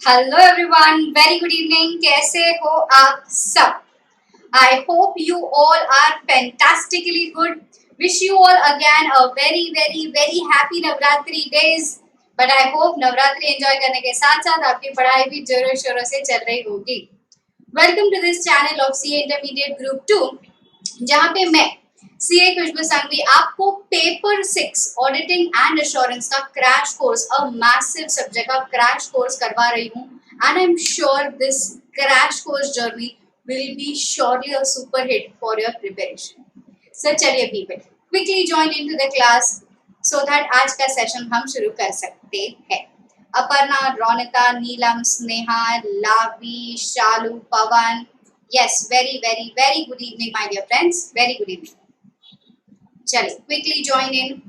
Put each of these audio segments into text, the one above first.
Hello everyone, very good evening. कैसे हो आप सब? I hope you all are fantastically good. Wish you all again a very very very happy Navratri days. But I hope Navratri enjoy करने के साथ साथ आपकी पढ़ाई भी जोरों शोरों से चल रही होगी। Welcome to this channel of CA intermediate group 2, जहाँ पे मैं सीए खुशबू संघवी आपको पेपर 6 ऑडिटिंग एंड एश्योरेंस का crash course, a massive subject का क्रैश कोर्स करवा रही हूँ। And I am sure this crash course journey will be surely a super hit for your preparation. Sir चलिए people, quickly join into the class so that आज का session हम शुरू कर सकते हैं। अपर्णा, रौनिता, नीलम, स्नेहा, लावी, शालू, पवन, yes, very very very good evening my dear friends, very good evening। चलिए क्विकली ज्वाइन इन।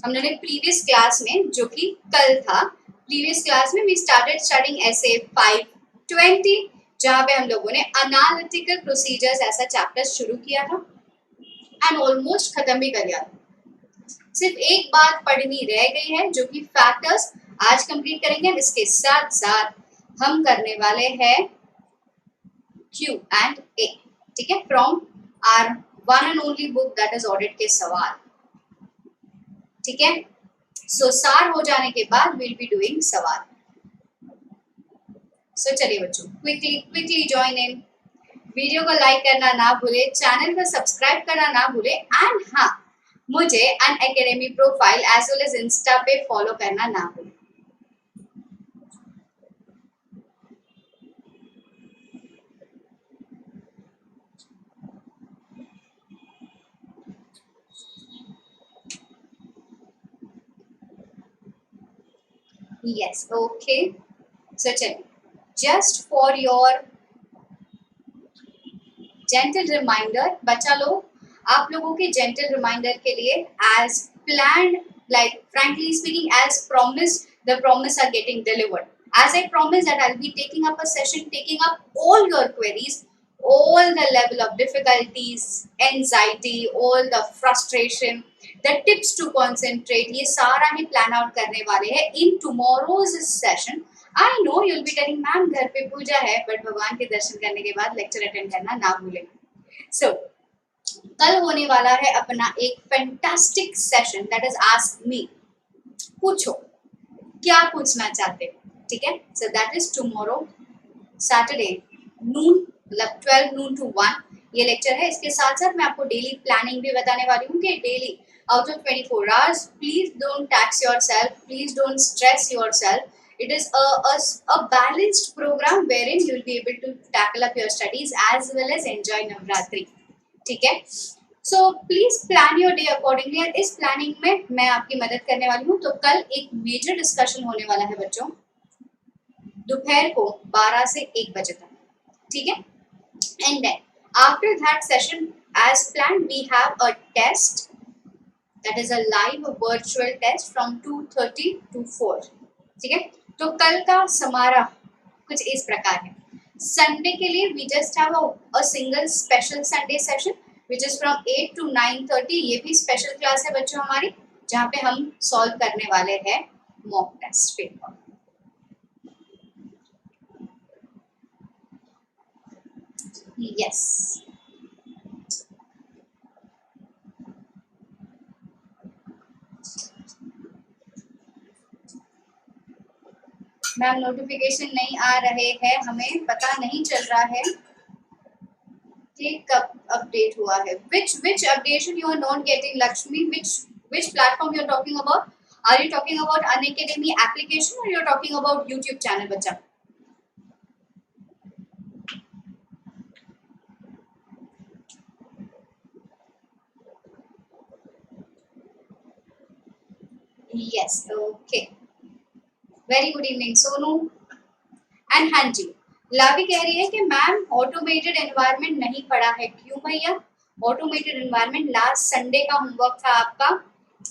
हमने प्रीवियस क्लास में, जो कि कल था, प्रीवियस क्लास में वी स्टार्टेड स्टडिंग एसे 520, जहाँ पे हम लोगों ने एनालिटिकल प्रोसीजर्स ऐसा चैप्टर शुरू किया था एंड ऑलमोस्ट खत्म भी कर लिया था। सिर्फ एक बात पढ़नी रह गई है, जो कि फैक्टर्स आज कंप्लीट करेंगे। इसके साथ साथ हम करने वाले हैं Q and A, ठीक है, from R one and only book that is audit के सवाल, ठीक है। सो सार हो जाने के बाद विल बी डूइंग सवाल। सो चलिए बच्चों, क्विकली ज्वाइन इन। वीडियो को लाइक करना ना भूले, चैनल को सब्सक्राइब करना ना भूले एंड हाँ, मुझे Unacademy profile as well as insta पे फॉलो करना ना भूले। Yes, okay. So चलिए, just for your gentle reminder, बच्चा लोग, आप लोगों के gentle reminder के लिए as planned, like frankly speaking, as promised, the promise are getting delivered. As I promised that I'll be taking up a session, taking up all your queries, all the level of difficulties, anxiety, all the frustration, the tips to concentrate, ये सारा ही plan out करने वाले हैं in tomorrow's session. I know you'll be telling ma'am घर पे पूजा है, but भगवान के दर्शन करने के बाद लेक्चर अटेंड करना ना भूलें। So कल होने वाला है अपना एक fantastic session that is ask me, पूछो क्या पूछना चाहते हो, ठीक है। So that is tomorrow Saturday noon, मतलब 12 नून टू 1 ये लेक्चर है। इसके साथ साथ मैं आपको डेली प्लानिंग भी बताने वाली हूँ कि daily out of 24 hours, please don't tax yourself, please don't stress yourself. It is a balanced program wherein you will be able to tackle up your studies as well as enjoy Navratri, ठीक है। So please plan your day accordingly, और इस planning में मैं आपकी मदद करने वाली हूँ। तो कल एक मेजर डिस्कशन होने वाला है बच्चों, दोपहर को 12 से 1 बजे तक, ठीक है। And then after that session as plan we have a test that is a live virtual test from 2:30 to 4, ठीक है। तो कल का समारा कुछ इस प्रकार है। संडे के लिए we just have a single special Sunday session which is from 8 to 9:30। ये भी स्पेशल क्लास है बच्चों हमारी, जहाँ पे हम सॉल्व करने वाले हैं mock test paper. Yes, ma'am notification नहीं आ रहे हैं, हमें पता नहीं चल रहा है कि कब अपडेट हुआ है। which updation you are not getting, Lakshmi? which platform you are talking about? Are you talking about Unacademy application or you are talking about YouTube channel बच्चा? yes, okay, very good evening Sonu and हाँ जी, लावी कह रही है कि ma'am automated environment नहीं पढ़ा है। क्यों भैया? ऑटोमेटेड एनवायरनमेंट लास्ट संडे का होमवर्क था आपका,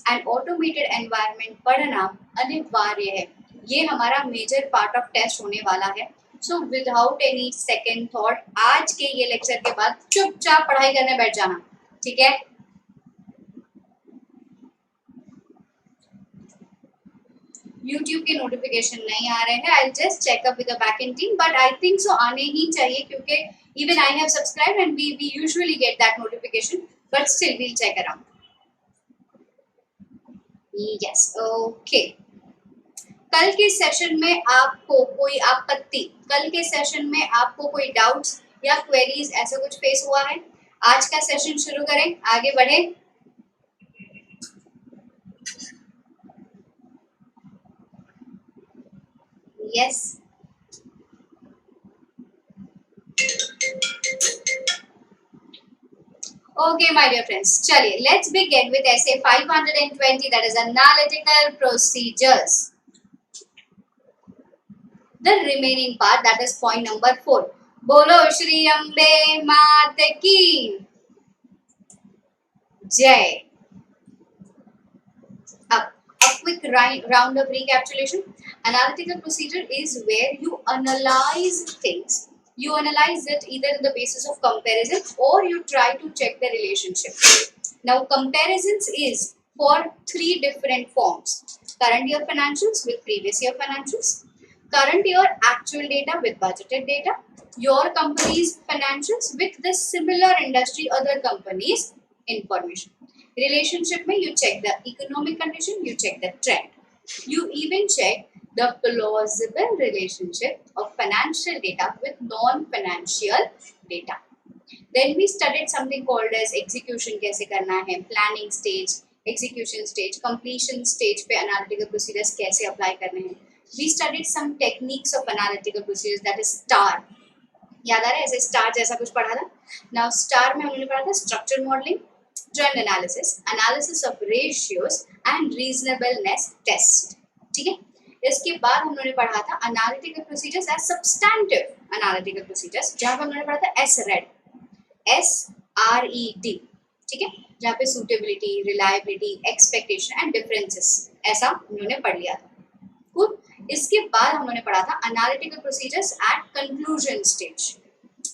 एंड ऑटोमेटेड एनवायरनमेंट पढ़ना अनिवार्य है। ये हमारा मेजर पार्ट ऑफ टेस्ट होने वाला है। So without any second thought आज के ये लेक्चर के बाद चुपचाप पढ़ाई करने बैठ जाना, ठीक है। YouTube के नोटिफिकेशन नहीं आ रहे हैं. I'll just check up with the backend team, but I think so आने ही चाहिए क्योंकि even I have subscribed and we usually get that notification, but still we'll check around. Yes, okay. कल के सेशन में आपको कोई आपत्ति, कल के सेशन में आपको कोई डाउट्स या क्वेरीज ऐसा कुछ फेस हुआ है? आज का सेशन शुरू करें, आगे बढ़े. Yes, okay my dear friends, चलिए let's begin with essay 520, that is analytical procedures. The remaining part, that is point number 4. बोलो श्री अम्बे मात की जय. अब a quick round of recapitulation. Analytical procedure is where you analyze things. You analyze it either on the basis of comparison or you try to check the relationship. Now comparisons is for 3 different forms. Current year financials with previous year financials, current year actual data with budgeted data, your company's financials with the similar industry other companies information. Relationship में you check the economic condition, you check the trend, you even check the plausible relationship of financial data with non-financial data. Then we studied something called as execution कैसे करना है, planning stage, execution stage, completion stage पे analytical procedures कैसे apply करने हैं. We studied some techniques of analytical procedures, that is STAR. याद आ रहा है, ऐसे STAR जैसा कुछ पढ़ा था. Now STAR में हमने पढ़ा था structure modeling, trend analysis, analysis of ratios and reasonableness test. ठीक है. इसके बाद हम लोगों ने पढ़ा था analytical procedures as substantive analytical procedures, जहाँ पे हम लोगों ने पढ़ा था SRED, SRED, ठीक है, जहाँ पे suitability, reliability, expectation and differences ऐसा हम लोगों ने पढ़ लिया था. Cool. इसके बाद हम लोगों ने पढ़ा था analytical procedures at conclusion stage.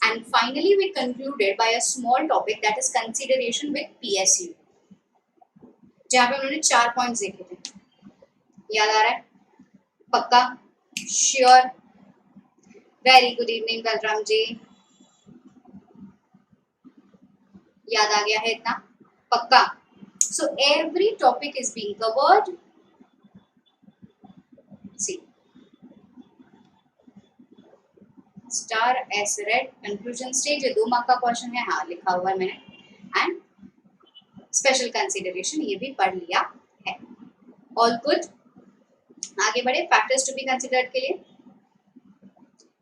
And finally, we concluded by a small topic, that is consideration with PSU, जहाँ पे उन्होंने 4 पॉइंट्स देखे थे. याद आ रहा है? पक्का? Sure? Very good evening Balram ji. याद आ गया है इतना? पक्का? So every topic is being covered. See. Star SRED conclusion stage, ये 2 मार्क का क्वेश्चन है, हाँ लिखा हुआ है मैंने. एंड स्पेशल कंसीडरेशन ये भी पढ़ लिया है. All good. आगे बढ़े फैक्टर्स टू बी कंसीडर्ड के लिए.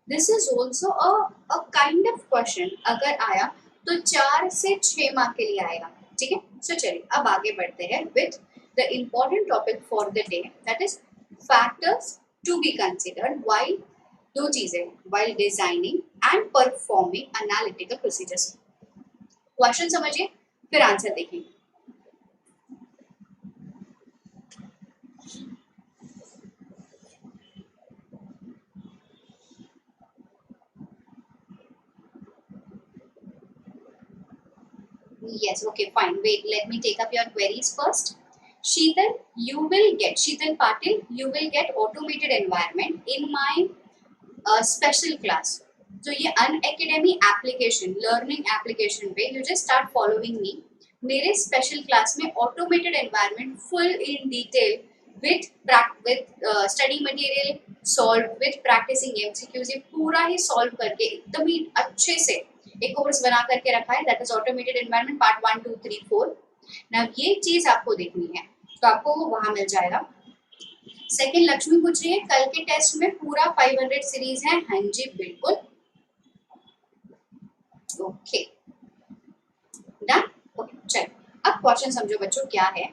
This is also a kind of question, अगर आया तो 4 से 6 मार्क के लिए आएगा. ठीक है. सो चलिए अब आगे बढ़ते हैं with the important topic for the day, that is factors to be considered while, 2 चीजें, while designing and performing analytical procedures. Question समझिए फिर आंसर देखेंगे. Yes, okay, fine. Wait, let me take up your queries first. Sheetal, you will get, Sheetal Patil, you will get automated environment in my special class. तो ये Unacademy application, learning application पे you just start following me. मेरे special class में automated environment full in detail with study material solve with practicing MCQs, ये पूरा ही solve करके एकदम ही अच्छे से एक कोर्स बना करके रखा है, that is automated environment part 1 2 3 4. ना ये चीज आपको देखनी है तो आपको वो वहां मिल जाएगा. सेकंड, लक्ष्मी पूछ रही है कल के टेस्ट में पूरा 500 सीरीज है. हाँ जी बिल्कुल. Okay done. ओके चलो अब क्वेश्चन समझो बच्चों क्या है.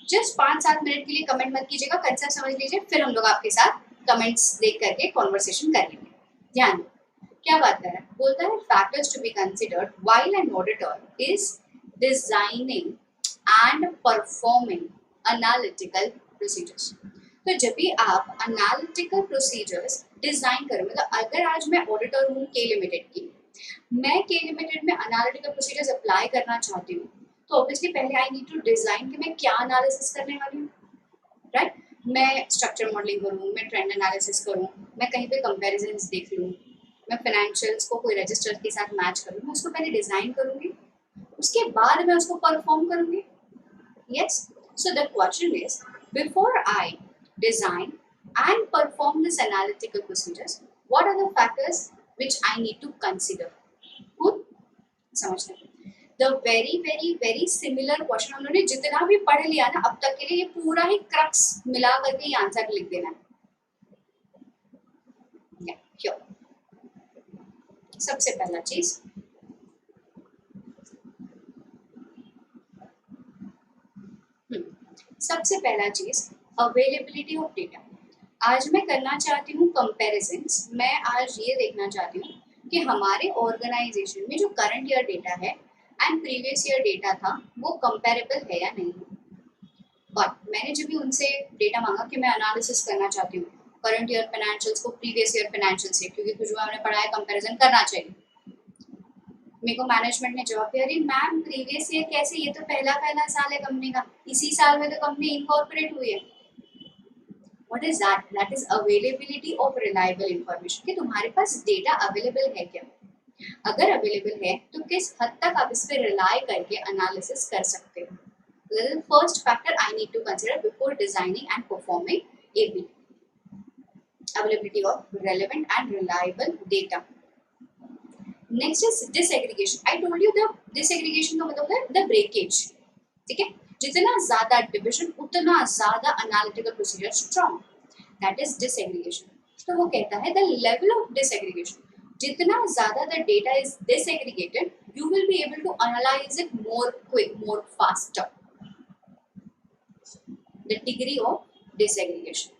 जस्ट 5-7 मिनट के लिए कमेंट मत कीजिएगा, कंसेप्ट समझ लीजिए, फिर हम लोग आपके साथ कमेंट्स देख करके कॉन्वर्सेशन कर लेंगे. ध्यान दो क्या बात कर रहा है. बोलता है factors to be considered while an auditor is designing and performing analytical procedures. तो जब भी आप एनालिटिकल प्रोसीजर्स डिजाइन करोगे, तो अगर आज मैं ऑडिटर हूँ के लिमिटेड की, मैं के लिमिटेड में एनालिटिकल प्रोसीजर्स अप्लाई करना चाहती हूँ, तो ऑब्वियसली पहले आई नीड टू डिजाइन कि मैं क्या एनालिसिस करने वाली हूँ, राइट. मैं स्ट्रक्चर मॉडलिंग करूँ, मैं ट्रेंड एनालिसिस करूँ, मैं कहीं पे कंपैरिजंस देख लूँ, मैं फाइनेंशियल्स को कोई रजिस्टर के साथ मैच करूँ, मैं उसको पहले डिज़ाइन करूँगी, उसके बाद मैं उसको परफॉर्म करूँगी. Yes. So the question is, before I design and perform this analytical procedures, what are the factors which I need to consider? Good. समझते हैं. The very similar question हम लोगों ने जितना भी पढ़ लिया ना अब तक के लिए, ये पूरा ही क्रक्स मिला करके ये आंसर लिख देना है. Yeah, सबसे पहला चीज अवेलेबिलिटी ऑफ डेटा. आज मैं करना चाहती हूँ कंपैरिजंस. मैं आज ये देखना चाहती हूँ कि हमारे ऑर्गेनाइजेशन में जो करंट ईयर डेटा है एंड प्रीवियस ईयर डेटा था वो कंपेरेबल है या नहीं. बट मैंने जब भी उनसे डेटा मांगा कि मैं एनालिसिस करना चाहती हूँ करंट ईयर फाइनेंशियल्स को प्रीवियस ईयर फाइनेंशियल से, क्योंकि खुशबू हमने पढ़ा है कंपैरिजन करना चाहिए. मेरे को मैनेजमेंट ने जवाब दिया, अरे मैम प्रीवियस ईयर कैसे, ये तो पहला साल है कंपनी का, इसी साल में तो कंपनी इनकॉर्पोरेट हुई है. What is that? That is availability of reliable information. कि तुम्हारे पास डेटा अवेलेबल है क्या. अगर अवेलेबल है तो किस हद तक आप इस पे रिलाई करके एनालिसिस कर सकते हो. This is the first factor I need to consider before designing and performing AB. Availability of relevant and reliable data. Next is disaggregation. I told you the disaggregation का मतलब है the breakage. ठीक है. जितना ज्यादा डिविजन उतना ज्यादा analytical procedure strong. That is disaggregation. तो वो कहता है द लेवल ऑफ डिसएग्रीगेशन, जितना ज्यादा the data is disaggregated you will be able to analyse it more quick, more faster. The degree of disaggregation.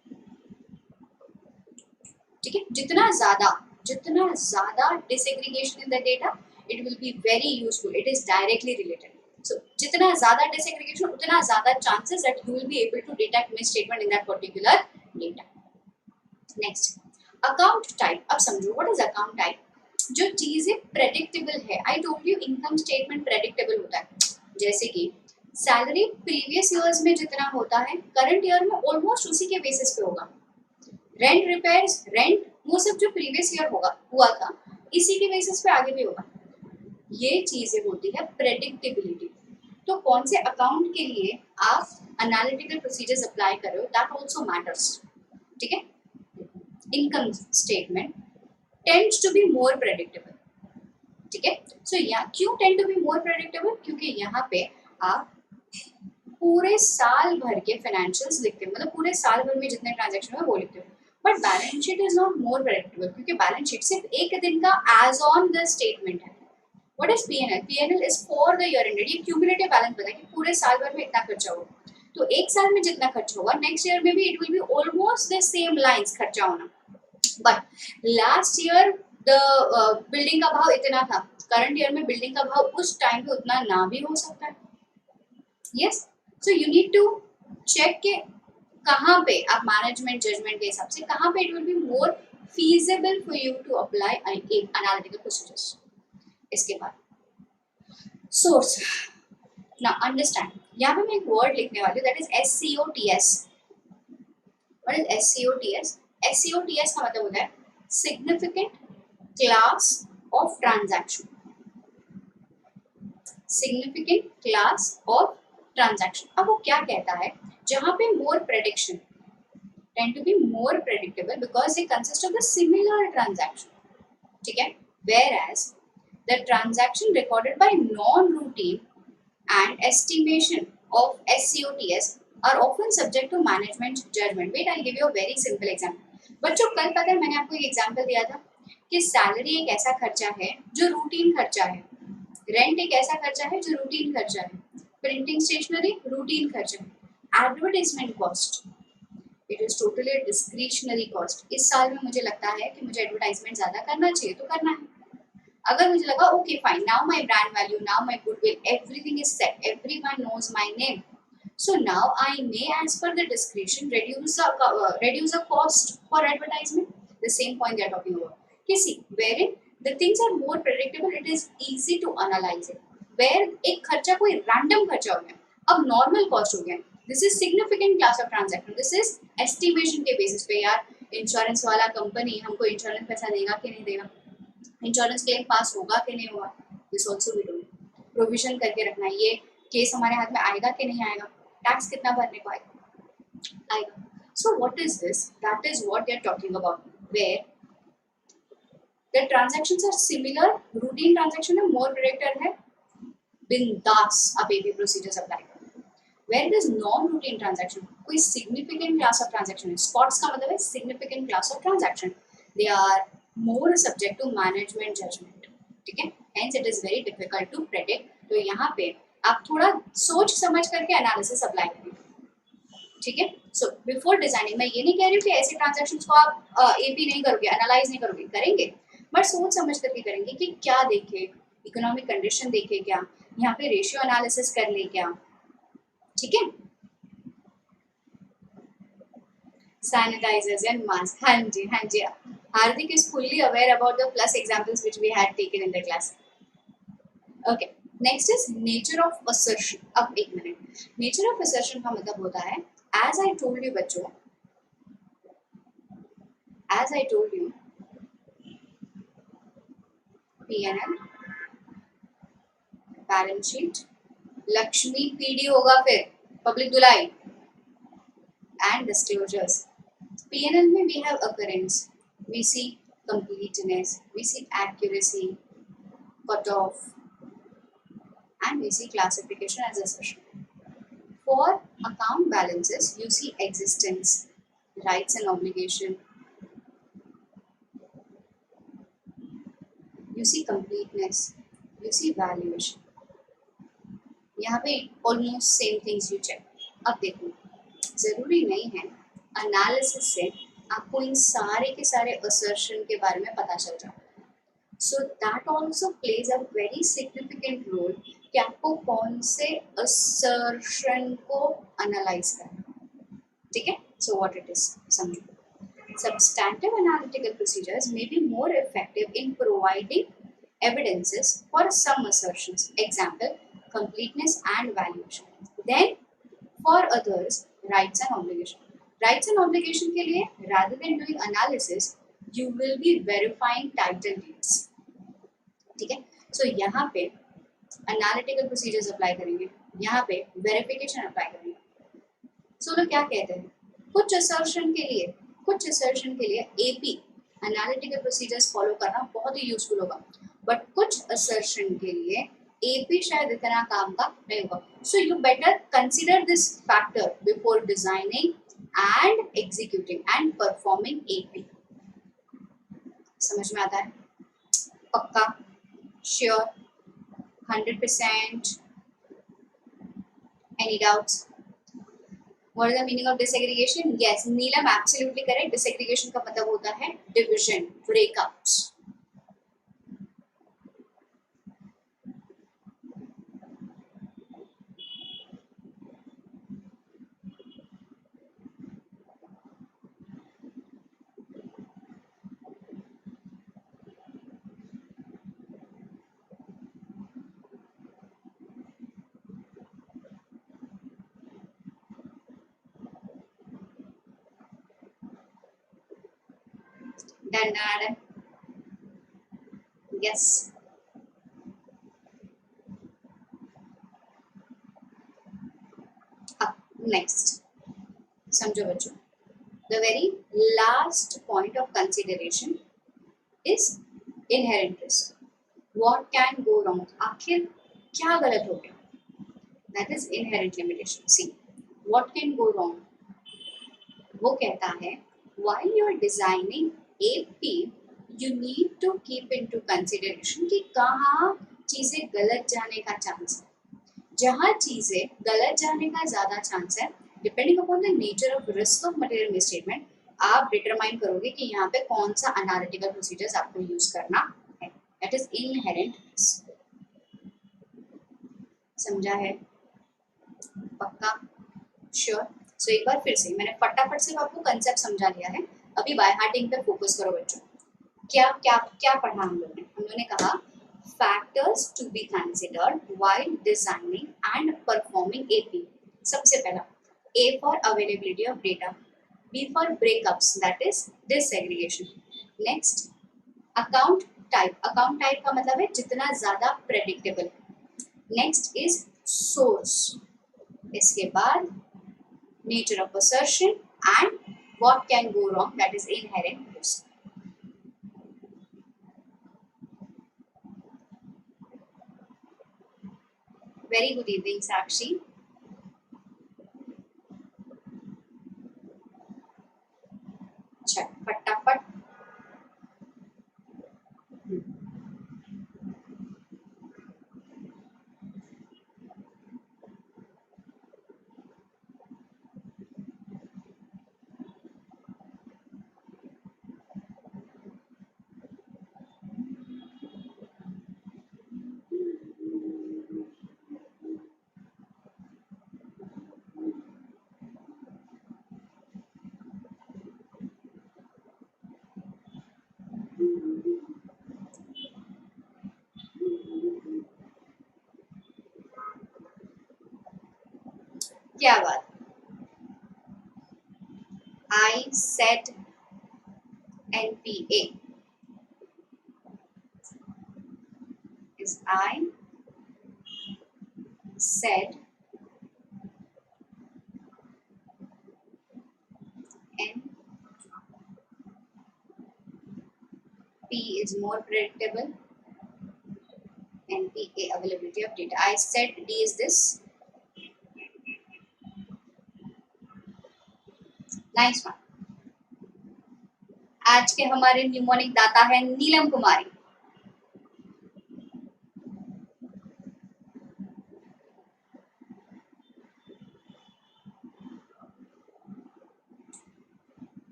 ठीक है. जितना ज्यादा disaggregation in the data it will be very useful. It is directly related. So, जितना ज़्यादा disaggregation उतना ज़्यादा chances that you will be able to detect misstatement in that particular data. Next, account type. अब समझो what is account type. जो चीज़ें predictable है. I told you income statement predictable होता है. जैसे कि सैलरी प्रीवियस ईयर्स में जितना होता है करंट ईयर में ऑलमोस्ट उसी के बेसिस पे होगा. रेंट रिपेयर्स, रेंट वो सब जो प्रीवियस ईयर हुआ था इसी के बेसिस पे आगे भी होगा. ये चीजें होती है प्रेडिक्टेबिलिटी. तो कौन से अकाउंट के लिए आप एनालिटिकल प्रोसीजर्स अप्लाई कर रहे हो दैट आल्सो मैटर्स. ठीक है. Income statement tends to be more predictable. ठीक है. सो क्यों tend to be more predictable, क्योंकि यहाँ पे आप पूरे साल भर के फाइनेंशियल्स लिखते हो, मतलब पूरे साल भर में जितने ट्रांजेक्शन है वो लिखते हो. But balance sheet is not more predictable, क्योंकि बैलेंस शीट सिर्फ एक दिन का एज ऑन द स्टेटमेंट है. What is P&L? P&L is for the year ended. ये क्यूमुलेटिव बैलेंस पता है कि पूरे साल भर में इतना खर्चा होगा. तो एक साल में जितना खर्चा होगा नेक्स्ट ईयर में भी it will be almost the same lines खर्चा होना. But last year the building का भाव इतना था, करंट ईयर में बिल्डिंग का भाव उस टाइम पे उतना ना भी हो सकता है. Yes. So you need to check के कहाँ पे आप मैनेजमेंट जजमेंट के हिसाब से कहाँ पे it will be more feasible for you to apply analytical procedures. इसके बाद सोर्स. नाउ अंडरस्टैंड, यहाँ पे मैं एक वर्ड लिखने वाली हूँ that is SCOTS. What is SCOTS? SCOTS का मतलब होता है significant class of transaction. Significant class of transaction. अब वो क्या कहता है, जहाँ पे more prediction tend to be more predictable because they consist of the similar transaction. ठीक है. Whereas the transaction recorded by non-routine and estimation of SCOTS are often subject to management judgment. Wait, I'll give you a very simple example. बच्चों कल पता है मैंने आपको एक example दिया था कि सैलरी एक ऐसा खर्चा है जो रूटीन खर्चा है, रेंट एक ऐसा खर्चा है जो रूटीन खर्चा है, प्रिंटिंग स्टेशनरी रूटीन खर्चा है, advertisement cost it is totally discretionary cost. इस साल में मुझे लगता है कि मुझे एडवर्टाइजमेंट ज्यादा करना चाहिए तो करना है. अगर मुझे लगा okay fine, now my brand value, now my goodwill, everything is set, everyone knows my name, so now I may as per the discretion reduce the cost for advertisement. The same point they are talking about. Okay, see, wherein the things are more predictable, it is easy to analyze it. Where एक खर्चा कोई random खर्चा हो गया, अब normal cost हो गया, this is significant class of transaction, this is estimation के बेसिस पे, यार इंश्योरेंस वाला कंपनी हमको इंश्योरेंस पैसा देगा कि नहीं देगा, इंश्योरेंस क्लेम पास होगा कि नहीं होगा, this also we do. Provision करके रखना है, ये केस हमारे हाथ में आएगा कि नहीं आएगा, टैक्स कितना भरने को आएगा। So what is this, that is what we are talking about, where the transactions are similar, routine transaction है, मोर प्रेडिक्टर है, बिंदास आप एपी प्रोसीजर्स अप्लाई करो। Where it is non routine transaction, कोई सिग्निफिकेंट क्लास ऑफ ट्रांजैक्शन है, spots का मतलब है significant class of transaction, they are more subject to management judgement, ठीक है, hence it is very difficult to predict. तो यहाँ पे आप थोड़ा सोच समझ करके एनालिसिस अप्लाई करें, ठीक है। सो बिफोर डिजाइनिंग, मैं ये नहीं कह रही हूँ कि ऐसे ट्रांजैक्शंस को आप एपी नहीं करोगे, एनालाइज नहीं करोगे, करेंगे, बट सोच समझ करके करेंगे कि क्या देखे, इकोनॉमिक कंडीशन देखे क्या, यहाँ पे रेशियो एनालिसिस कर ले क्या, ठीक है। सैनिटाइजर्स एंड मास्क, हाँ जी हाँ जी, Hardik is fully aware about the plus examples which we had taken in the class. Okay, next is nature of assertion. अब एक मिनट, नेचर ऑफ असर्शन का मतलब होता है, एज आई टोल्ड यू बच्चों, as I told you, P&L, balance sheet, Lakshmi PD होगा, फिर public धुलाई एंड डिस्क्लोजर्स। P&L में we have occurrence, we see completeness, we see accuracy, cutoff, and we see classification as assertion. For account balances, you see existence, rights and obligation, you see completeness, you see valuation. यहाँ पे almost same things you check. अब देखो, जरूरी नहीं है analysis से आपको इन सारे के सारे असर्शन के बारे में पता चल जाए, so that also plays a very significant role कि आपको कौन से असर्शन को एनालाइज करना, ठीक है। सो व्हाट इट इज, समझो, substantive analytical procedures may be more effective in providing evidences for some assertions, example, completeness and valuation, then for others, rights and obligation. Rights and obligation के लिए, rather than doing analysis, you will be verifying title deeds, ठीक है। So यहाँ पे analytical procedures apply करेंगे, यहाँ पे verification apply करेंगे। So लोग क्या कहते हैं, कुछ assertion के लिए AP एनालिटिकल प्रोसीजर्स फॉलो करना बहुत ही यूजफुल होगा, बट कुछ असर्शन के लिए AP शायद इतना काम का नहीं होगा। So you better consider this factor before designing and executing and performing AP। समझ में आता है? पक्का, sure, 100%? Any doubts? What is the meaning of disaggregation? Yes, Neelam, absolutely correct. Disaggregation का मतलब होता है division, breakups. Done. Yes. Next, समझो बच्चों, the very last point of consideration is inherent risk. What can go wrong? आखिर क्या गलत हो गया? That is inherent limitation. See, what can go wrong? वो कहता है, while you are designing AP, you need to keep into consideration कि कहाँ चीजें गलत जाने का चांस है। जहाँ चीजें गलत जाने का ज्यादा चांस है, depending upon the nature of risk of material misstatement, आप डिटरमाइन करोगे कि यहाँ पे कौन सा एनालिटिकल प्रोसीजर्स आपको यूज करना है। That is inherent risk. समझा है? पक्का, श्योर? सो एक बार फिर से मैंने फटाफट से आपको कंसेप्ट समझा दिया है, अभी बाय हार्टिंग पे फोकस करो बच्चों। क्या क्या क्या पढ़ा हम लोगों ने कहा, factors to be considered while designing and performing AP। सबसे पहला, A for availability of data. B for breakups, that is disaggregation. Next, account type. Account type का मतलब है जितना ज़्यादा predictable. Next is source. इसके बाद nature of assertion and what can go wrong, that is inherent risk. Very good evening, Sakshi. चल फटाफट. क्या बात. I said NPA is I said P is more predictable. NPA availability of data. I said D is this. Nice one. आज के हमारे mnemonic दाता है नीलम कुमारी.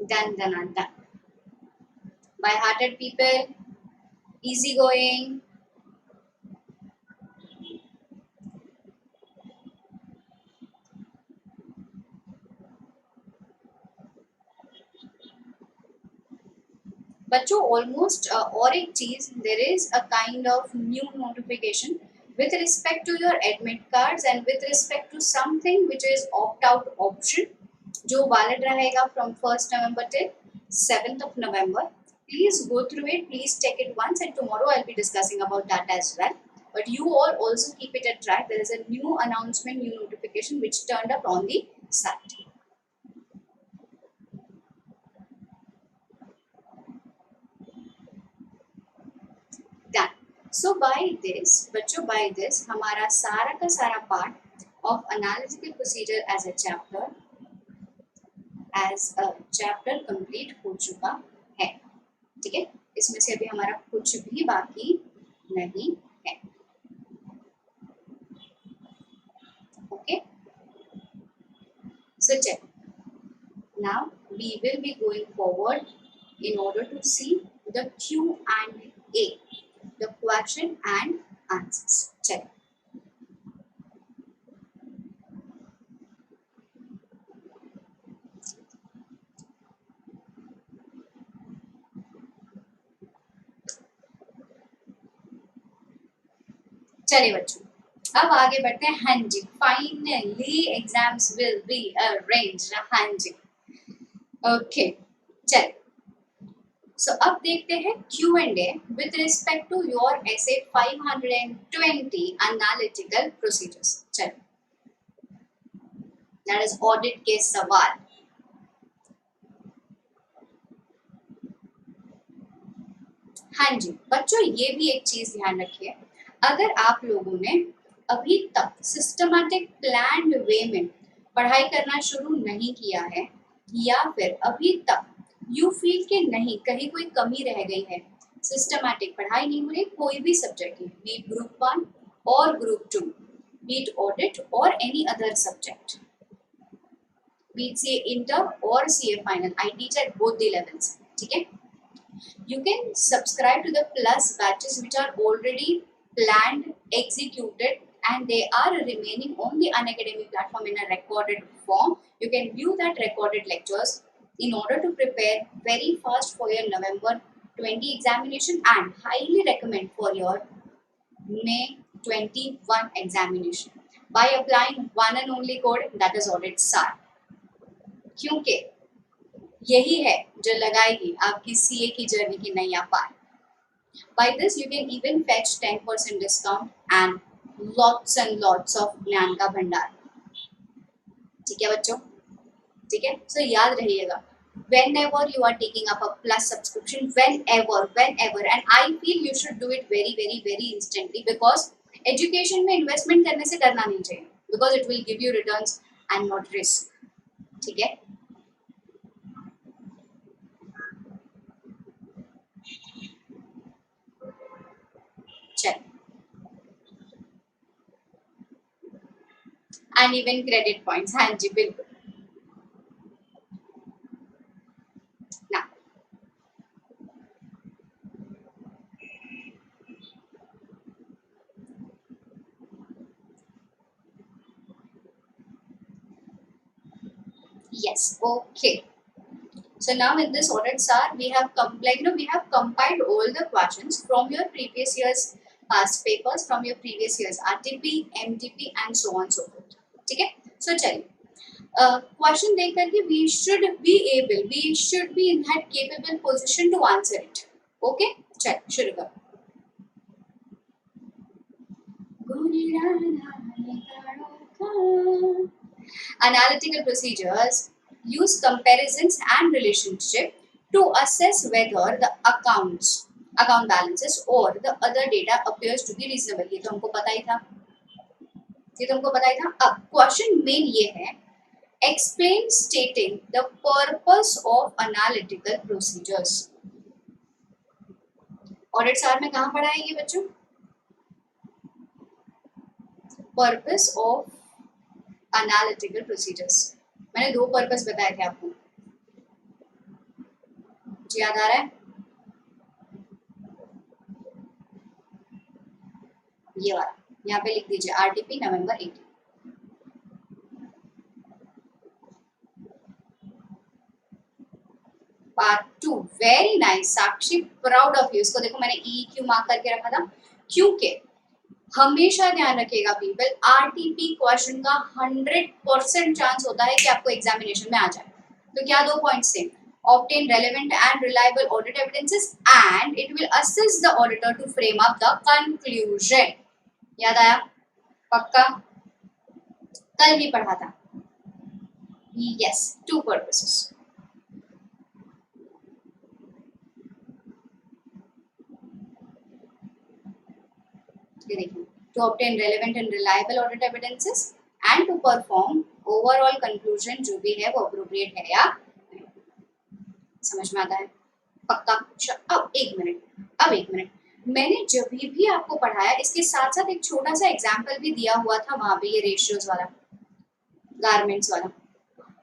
Done. By-hearted people, easygoing. बच्चों ऑलमोस्ट और एक चीज, there is a kind of new notification with respect to your admit cards and with respect to something which is opt-out option जो valid रहेगा from 1st November till 7th of November. Please go through it, please check it once, and tomorrow I'll be discussing about that as well. But you all also keep it at track. There is a new announcement, new notification which turned up on the site. Done. So by this, बच्चों, by this हमारा सारा का सारा part of analytical procedure as a chapter complete हो चुका है. ठीक है, इसमें से अभी हमारा कुछ भी बाकी नहीं है. Okay, so check. Now we will be going forward in order to see the Q&A, the question and answers. Check. चलिए बच्चों, अब आगे बढ़ते हैं. हाँ जी, finally exams will be arranged. हाँ जी, ओके, चलिए. सो अब देखते हैं Q&A with respect to your essay 520 analytical procedures. चलिए, that is audit के सवाल. हाँ जी बच्चों, ये भी एक चीज ध्यान रखिए, अगर आप लोगों ने अभी तक सिस्टमैटिक प्लान्ड वे में पढ़ाई करना शुरू नहीं किया है, या फिर अभी तक यू फील के नहीं कहीं कोई कमी रह गई है, सिस्टमैटिक पढ़ाई नहीं हो रही कोई भी सब्जेक्ट में, बी इट ग्रुप 1 और ग्रुप 2, बी इट ऑडिट और any other subject, be it CA inter और CA final, I teach at both the levels. ठीक है, you can subscribe to the plus batches which are already planned, executed and they are remaining on the Unacademy platform in a recorded form. You can view that recorded lectures in order to prepare very fast for your November 20 examination, and highly recommend for your May 21 examination by applying one and only code, that is Audit SAR. क्योंकि यही है जो लगाएगी आपकी CA की journey की नैया पार. By this you can even fetch 10% discount and lots of ज्ञान का भंडार. ठीक है बच्चों, ठीक है. So याद रहिएगा, whenever you are taking up a plus subscription, whenever, and I feel you should do it very instantly, because education में investment करने से डरना नहीं चाहिए, because it will give you returns and not risk. ठीक है. चल, and even credit points. हाँ जी बिल्कुल. Now, yes, okay. So now in this audit SAR, we have compiled all the questions from your previous year's past papers, from your previous year's RTP, MTP, and so on so forth. ठीक है. So चलिए, question देख करके we should be in that capable position to answer it. Okay, चल शुरू कर. Analytical procedures use comparisons and relationship to assess whether the account balances or the other data appears to be reasonable. ये तो हमको पता ही था. अब question main ये है, explain stating the purpose of analytical procedures. Audit सार में कहाँ पढ़ा है ये बच्चों? Purpose of analytical procedures. मैंने 2 पर्पस बताए थे आपको, याद आ रहा है? ये वाला यहाँ पे लिख दीजिए, RTP November 18. Part 2, very nice Sakshi, proud of you. इसको देखो मैंने ई क्यू मार्क करके रखा था, क्योंकि हमेशा ध्यान रखिएगा पीपल, आरटीपी क्वेश्चन का 100% चांस होता है कि आपको एग्जामिनेशन में आ जाए. तो क्या 2 पॉइंट्स थे? obtain relevant and reliable audit evidences and it will assist the auditor to frame up the conclusion. याद आया? पक्का? कल भी पढ़ा था. Yes, 2 purposes. ये देखिए, to obtain relevant and reliable audit evidences and to perform overall conclusion, जो भी है वो appropriate है या नहीं. समझ में आता है? पक्का? अब एक मिनट, मैंने जब भी आपको पढ़ाया इसके साथ साथ एक छोटा सा एग्जाम्पल भी दिया हुआ था वहां पे, ये रेशियोज वाला, गारमेंट्स वाला.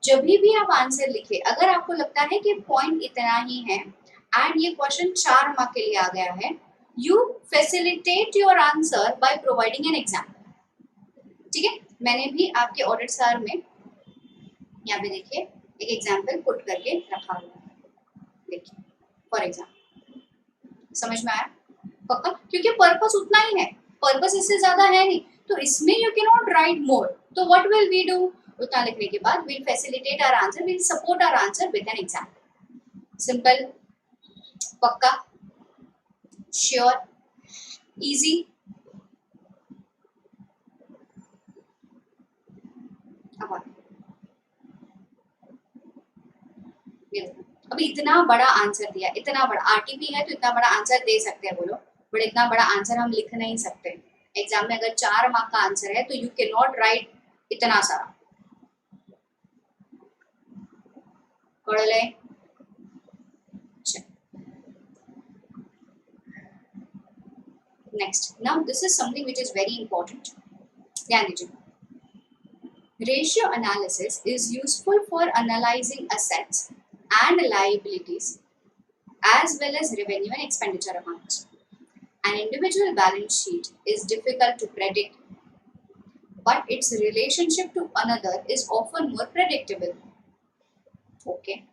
जब भी आप आंसर लिखे, अगर आपको लगता है कि पॉइंट इतना ही है एंड ये क्वेश्चन 4 मार्क के लिए आ गया है, you facilitate your answer by providing an example. ठीक है. मैंने भी आपके ऑडिट सार में यहाँ पे देखिए एक एग्जाम्पल पुट करके रखा हुआ है. देखिए फॉर एग्जाम्पल, समझ में आया? पक्का? क्योंकि पर्पस उतना ही है, पर्पस इससे ज्यादा है नहीं, तो इसमें you can not write more. तो व्हाट विल वी डू? उतना लिखने के बाद will facilitate our answer, will support our answer with an example. Simple? पक्का? श्योर? इजी? अभी इतना बड़ा आंसर दिया, इतना बड़ा आरटीपी है तो इतना बड़ा आंसर दे सकते हैं बोलो, बट इतना बड़ा आंसर हम लिख नहीं सकते. एग्जाम में अगर 4 मार्क का आंसर है तो यू कैन नॉट राइट इतना सारा. पढ़ ले. Next, now this is something which is very important. ध्यान दीजिए. Ratio analysis is useful for analyzing assets and liabilities as well as revenue and expenditure accounts. An individual balance sheet is difficult to predict but its relationship to another is often more predictable. Okay.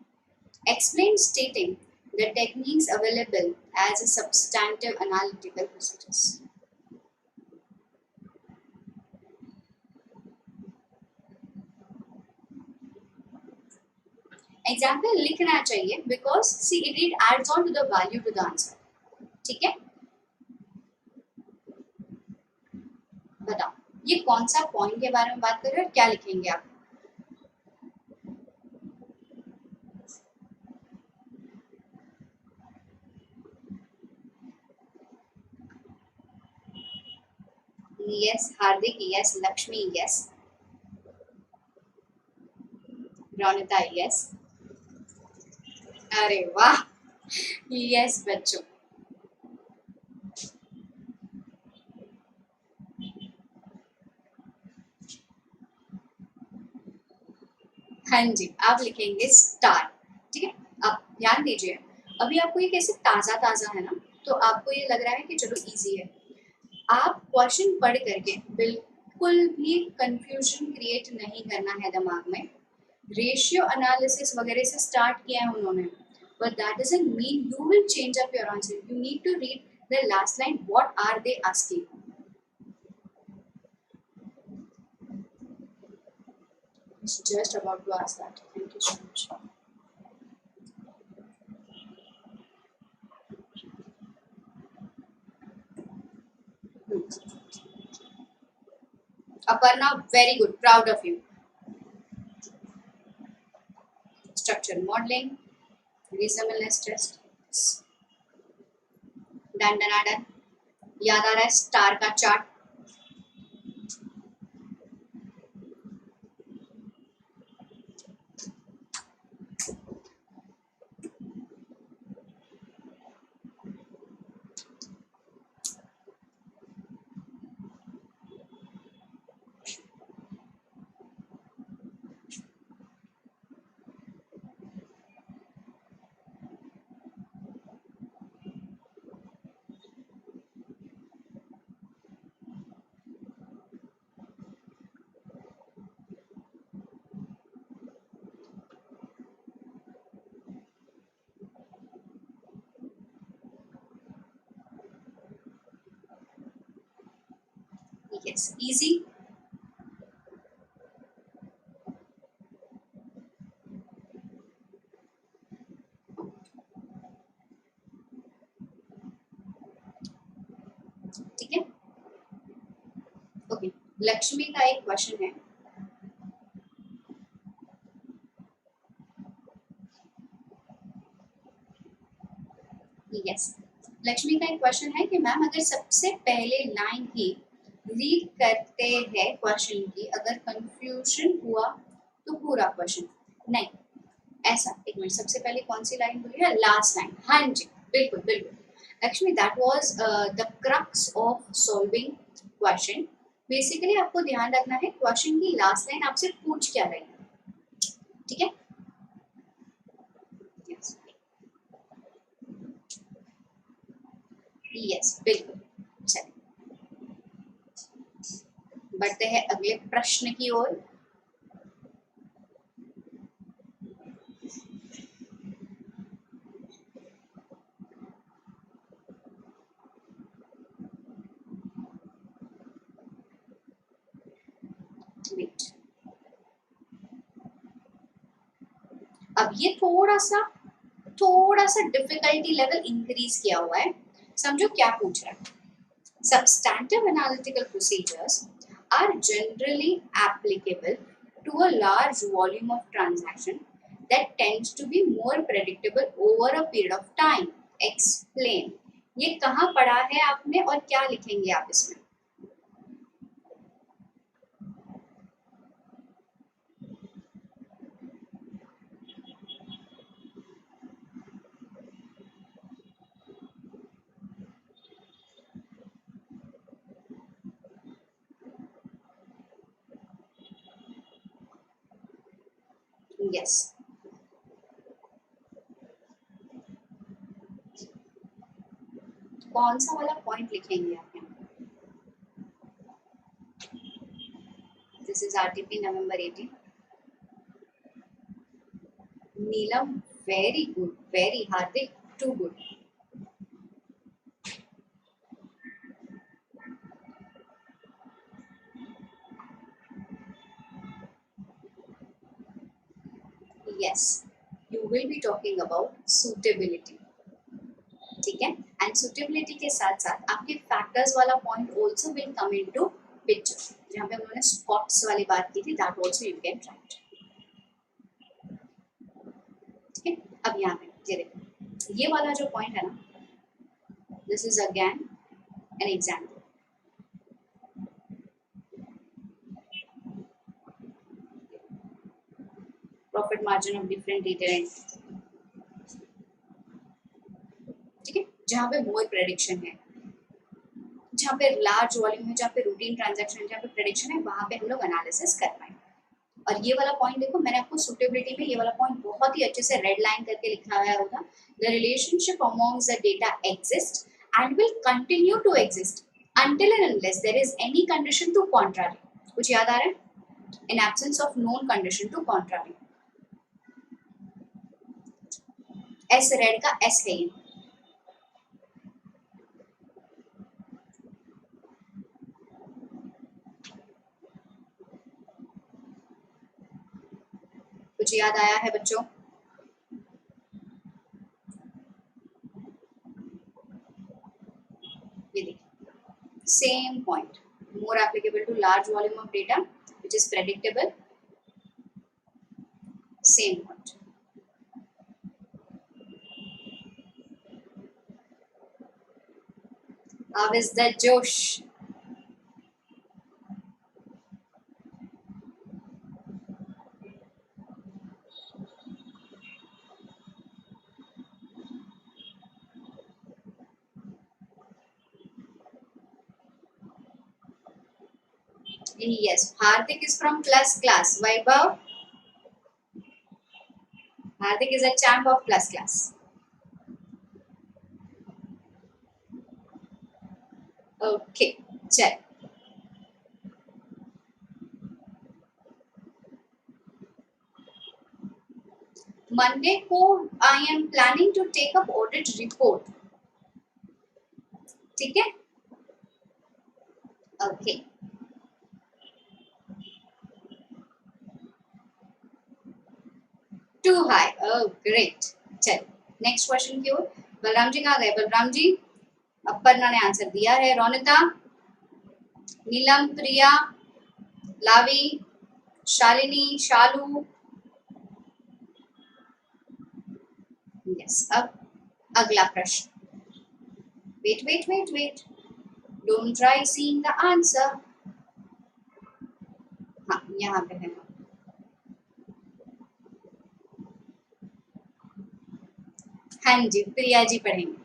Explain stating the techniques available as a substantive analytical procedures. Example लिखना चाहिए because see it adds on to the value to the answer. ठीक है, बताओ ये कौन सा point के बारे में बात कर रहे हो, क्या लिखेंगे आप? यस हार्दिक, यस लक्ष्मी, यस रौनिता, यस. अरे वाह, यस बच्चों. हाँ जी, आप लिखेंगे स्टार. ठीक है, अब ध्यान दीजिए, अभी आपको ये कैसे ताजा ताजा है ना, तो आपको ये लग रहा है कि चलो इजी है. आप क्वेश्चन पढ़ करके बिल्कुल भी कंफ्यूजन क्रिएट नहीं करना है दिमाग में. रेशियो एनालिसिस वगैरह से स्टार्ट किया है उन्होंने, but that doesn't mean you will change up your answer. You need to read the last line. What are they asking? I was just about to ask that. Thank you so much. Aparna, very good. Proud of you. Structure modeling, reasonableness test. Done, done, done. याद आ रहा है star का chart? Yes, easy. ठीक है, okay. Lakshmi का एक question है. Yes, Lakshmi का एक क्वेश्चन है कि मैम अगर सबसे पहले लाइन ही रीड करते हैं क्वेश्चन की, अगर कंफ्यूजन हुआ तो पूरा क्वेश्चन नहीं. ऐसा, एक मिनट, सबसे पहले कौन सी लाइन बोली है? Last line. हाँ जी, बिल्कुल बिल्कुल Lakshmi, that was the crux of solving question. Basically आपको ध्यान रखना है क्वेश्चन की लास्ट लाइन आपसे पूछ क्या रही है. ठीक है, यस बिल्कुल. चलिए बढ़ते हैं अगले प्रश्न की ओर. अब ये थोड़ा सा डिफिकल्टी लेवल इंक्रीज किया हुआ है. समझो क्या पूछ रहा है. Substantive analytical procedures are generally applicable to a large volume of transaction that tends to be more predictable over a period of time. Explain. ये कहाँ पढ़ा है आपने और क्या लिखेंगे आप इसमें? यस, कौन सा वाला पॉइंट लिखेंगे आप यहाँ? This is RTP November 18. Neelam, very good. Very Hardik, too good. Yes, you will be talking about suitability. ठीक है, एंड सुटेबिलिटी के साथ साथ आपके फैक्टर्स वाला point also will come into picture, जहाँ पे हम लोगों ने स्पॉट्स वाली बात की थी, that also you can write. ठीक है, अब यहाँ पे ये देखो, ये वाला जो पॉइंट है ना, this is again an example. Profit margin of different retail, ठीक है, जहाँ पे मोर प्रेडिक्शन है, जहाँ पे लार्ज वॉल्यूम है, जहाँ पे रूटीन ट्रांजैक्शन, जहाँ पे प्रेडिक्शन है, वहाँ पे हम लोग एनालिसिस कर पाएंगे. और ये वाला पॉइंट देखो, मैंने आपको सुटेबिलिटी में ये वाला पॉइंट बहुत ही अच्छे से रेड लाइन करके लिखा हुआ होगा. The relationship amongst the data exist and will continue to exist until and unless there is any condition to contrary. कुछ याद आ रहा है? In absence of known condition to contrary. S red का S है ये. कुछ याद आया है बच्चों? ये देखिए, same point, more applicable to large volume of data which is predictable. Same point. How is the Josh? Yes, Hardik is from plus class. Vaibhav, Hardik is a champ of plus class. Okay, चल. Monday को I am planning to take up audit report. ठीक है? Okay. Too high. Oh, great. चल, next question की ओर. बलराम जी कहाँ गए? बलराम जी, अपर्णा ने answer दिया है. रोनिता, नीलम, प्रिया, लावी, शालिनी, शालू. यस, अब अगला प्रश्न. Wait wait wait wait, don't try seeing the answer. हाँ, यहाँ पे है. हाँ जी, प्रिया जी पढ़ेंगे.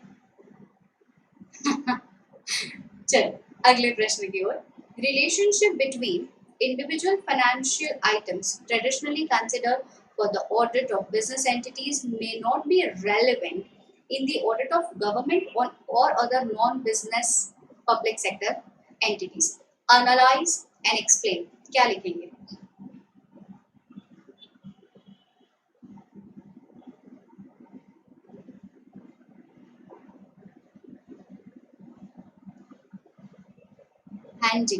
चलो अगले प्रश्न की ओर. Relationship between individual financial items traditionally considered for the audit of business entities may not be relevant in the audit of government or other non-business public sector entities. Analyze and explain. क्या लिखेंगे? हाँ जी,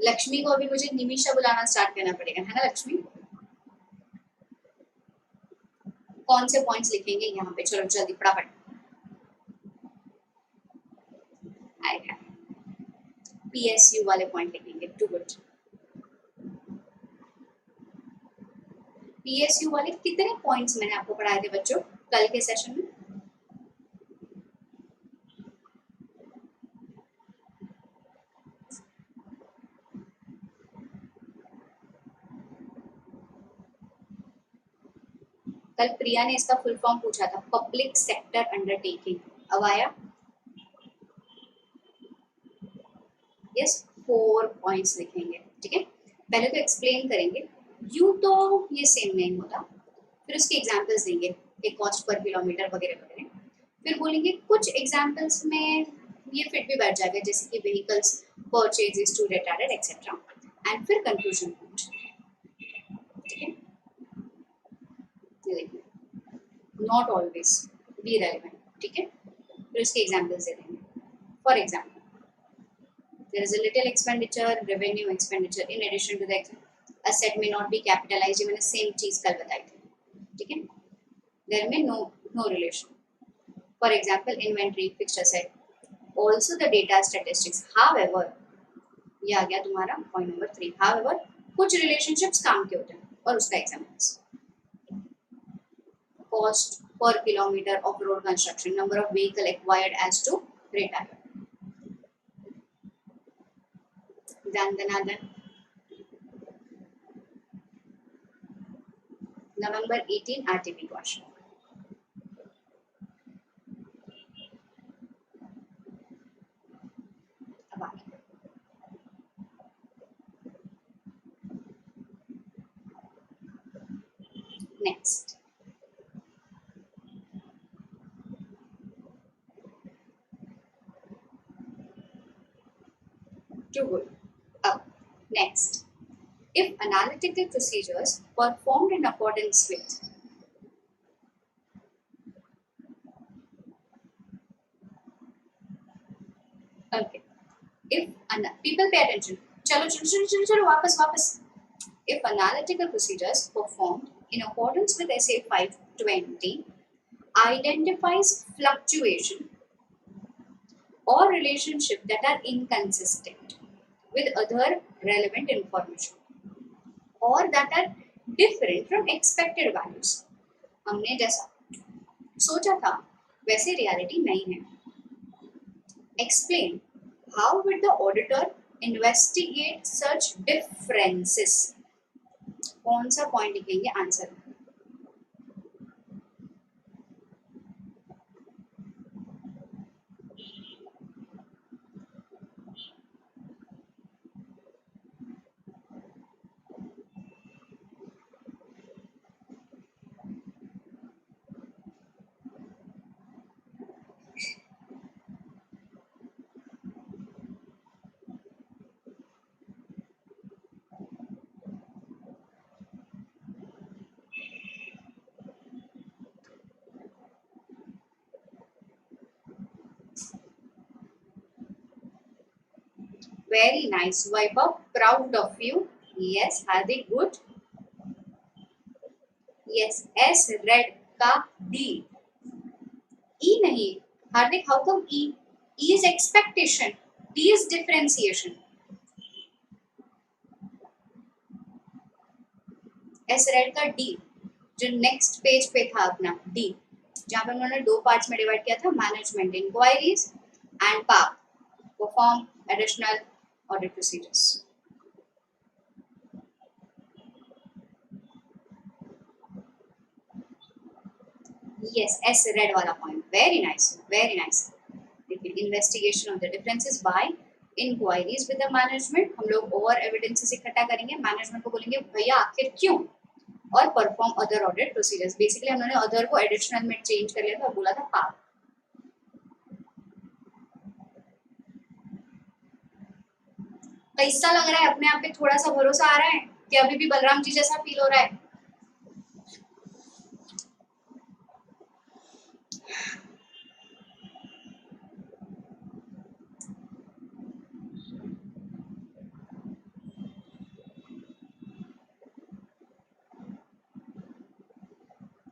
लक्ष्मी को अभी मुझे निमिषा बुलाना start करना पड़ेगा, है ना लक्ष्मी? कौन से पॉइंट्स लिखेंगे यहाँ पे? चलो जल्दी फटाफट. PSU वाले पॉइंट लिखेंगे. To good. PSU वाले कितने पॉइंट्स मैंने आपको पढ़ाए थे बच्चों कल के सेशन में? कल प्रिया ने इसका फुल फॉर्म पूछा था, पब्लिक सेक्टर अंडरटेकिंग. अब आया? यस, 4 पॉइंट्स लिखेंगे. ठीक है, पहले तो एक्सप्लेन करेंगे. यूं तो ये सेम नहीं होता, फिर उसके एग्जांपल्स देंगे, एक कॉस्ट पर किलोमीटर वगैरह वगैरह. फिर बोलेंगे कुछ एग्जांपल्स में ये फिट भी बैठ जाएगा, जैसे कि vehicles purchases to retired etcetera. And फिर कंक्लूजन पॉइंट. ठीक है, ये देखिए, नॉट ऑलवेज बी रेलेवेंट. ठीक है, फिर इसके एग्जाम्पल्स दे देंगे. For example, there is a little expenditure, revenue expenditure in addition to the asset may not be capitalized. मैंने सेम चीज कल बताई थी. ठीक है, there may no relation. For example, inventory, fixed asset, also the data statistics. However, ये आ गया तुम्हारा पॉइंट नंबर 3. However, कुछ रिलेशनशिप्स काम के होते हैं और उसका examples. Cost per kilometer of road construction, number of vehicle acquired as to retire. Then November 18 RTP question. अब आगे next. Too good. Up next. If analytical procedures performed in accordance with okay, if people pay attention. चलो वापस. If analytical procedures performed in accordance with SA 520 identifies fluctuation or relationship that are inconsistent with other relevant information or that are different from expected values. हमने जैसा सोचा था वैसे reality नहीं है. Explain how would the auditor investigate such differences. कौन सा point लिखेंगे आंसर में. Very nice. Vaibhav, proud of you. Yes, Hardik, good. Yes, S red का D. E नहीं. Hardik, how come E? E is expectation. D is differentiation. S red का D जो next page पे था अपना D, जहाँ पे उन्होंने दो पार्ट्स में डिवाइड किया था, मैनेजमेंट इंक्वायरीज एंड पाप perform additional audit procedures. Yes, S red वाला पॉइंट. Very nice. देखिए, investigation of the differences by inquiries with the management. हम लोग और एविडेंसेस इकट्ठा करेंगे, मैनेजमेंट को बोलेंगे भैया आखिर क्यों, और perform other audit procedures. Basically हमने अदर को एडिशनल में चेंज कर लिया था और बोला था पाप. कैसा लग रहा है, अपने आप पे थोड़ा सा भरोसा आ रहा है कि अभी भी बलराम जी जैसा फील हो रहा है?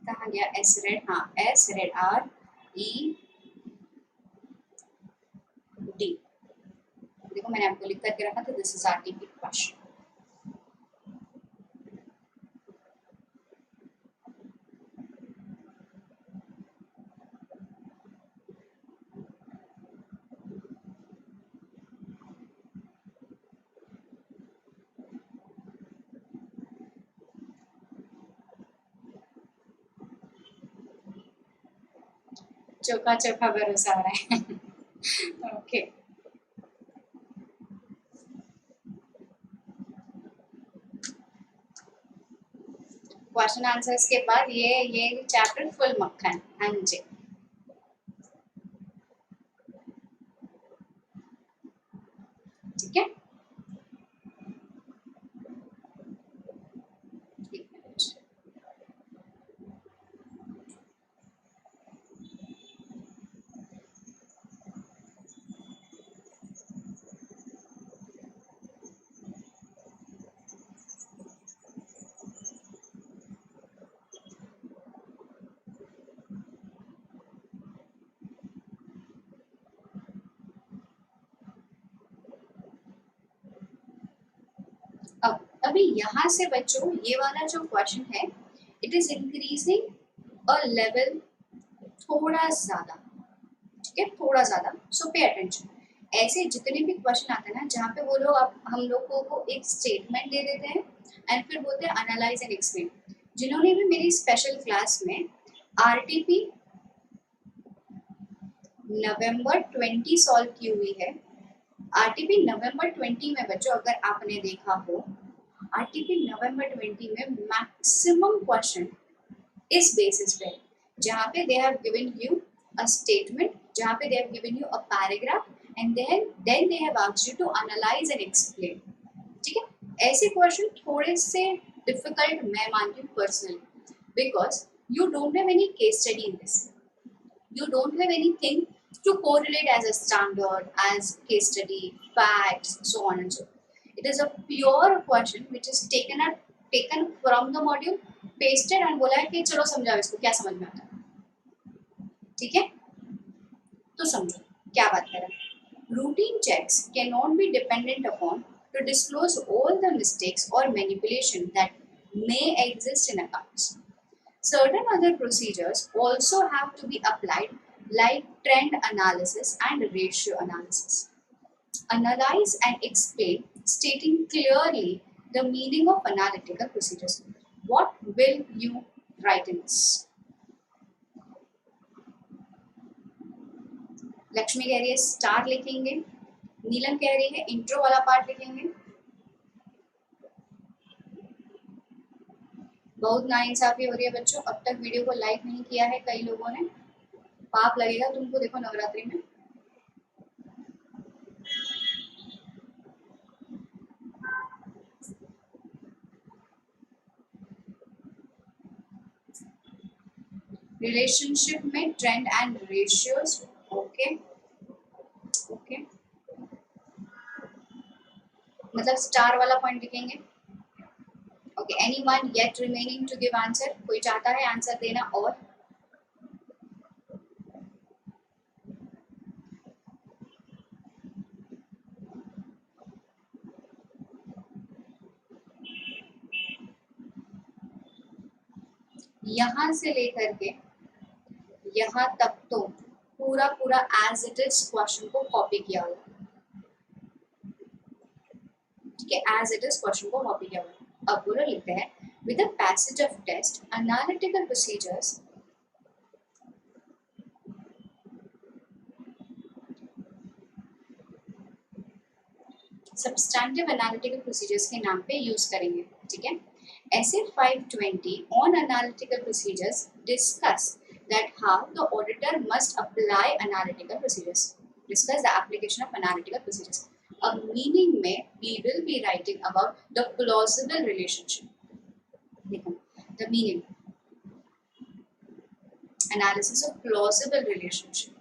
कहाँ गया एस रेड? हाँ, S read R E D. देखो मैंने आपको लिख करके रखा था, दिस इज आरटीपी क्वेश्चन. चौका भरोसा आ रहा है. ओके, क्वेश्चन आंसर्स के बाद ये चैप्टर फुल मक्खन. हाँ जी, ठीक है. अभी यहाँ से बच्चों ये वाला जो क्वेश्चन है, it is increasing a level थोड़ा ज्यादा, ठीक है, थोड़ा ज्यादा। सो पे अटेंशन। ऐसे जितने भी क्वेश्चन आते हैं ना जहाँ पे वो लोग हम लोगों को एक स्टेटमेंट दे देते हैं एंड फिर बोलते हैं एनालाइज एंड एक्सप्लेन। जिन्होंने भी मेरी स्पेशल क्लास में आरटीपी नवंबर 20 सॉल्व की हुई है, आरटीपी नवंबर 20 में बच्चों अगर आपने देखा हो, आरटीपी नवंबर 20 में मैक्सिमम क्वेश्चन इस बेसिस पे, जहाँ पे they have given you a statement, जहाँ पे they have given you a paragraph and then they have asked you to analyse and explain. ठीक है, ऐसे क्वेश्चन थोड़े से डिफिकल्ट मैं मानती हूँ personally, because you don't have any case study in this, you don't have anything to correlate as a standard, as case study, facts, so on and so on. It is a pure question which is taken from the module, pasted and बोला है कि चलो समझाओ इसको, क्या समझ में आता है। ठीक है, तो समझो क्या बात कर रहा है। Routine checks cannot be dependent upon to disclose all the mistakes or manipulation that may exist in accounts. Certain other procedures also have to be applied, like trend analysis and ratio analysis. Analyze and explain, stating clearly the meaning of analytical procedures. What will you write in this? Lakshmi कह रही है star लिखेंगे, नीलम कह रही है intro वाला part लिखेंगे। बहुत नाइंसाफी हो रही है बच्चों, अब तक वीडियो को लाइक नहीं किया है कई लोगों ने, पाप लगेगा तुमको। देखो नवरात्रि में रिलेशनशिप में trend and ratios. Okay okay, मतलब स्टार वाला पॉइंट लिखेंगे। Okay, anyone yet remaining to give answer? कोई चाहता है आंसर देना? और यहाँ से लेकर के यहाँ तक तो पूरा पूरा एज इट इज क्वेश्चन को कॉपी किया हुआ, ठीक है, एज इट इज क्वेश्चन को कॉपी किया हुआ। अब बोलो लिखते हैं with the passage of test analytical procedures substantive analytical procedures के नाम पे यूज करेंगे। ठीक है, essay 520 on analytical procedures discuss that how the auditor must apply analytical procedures. Discuss the application of analytical procedures. अब meaning में we will be writing about the plausible relationship. देखो the meaning, analysis of plausible relationship.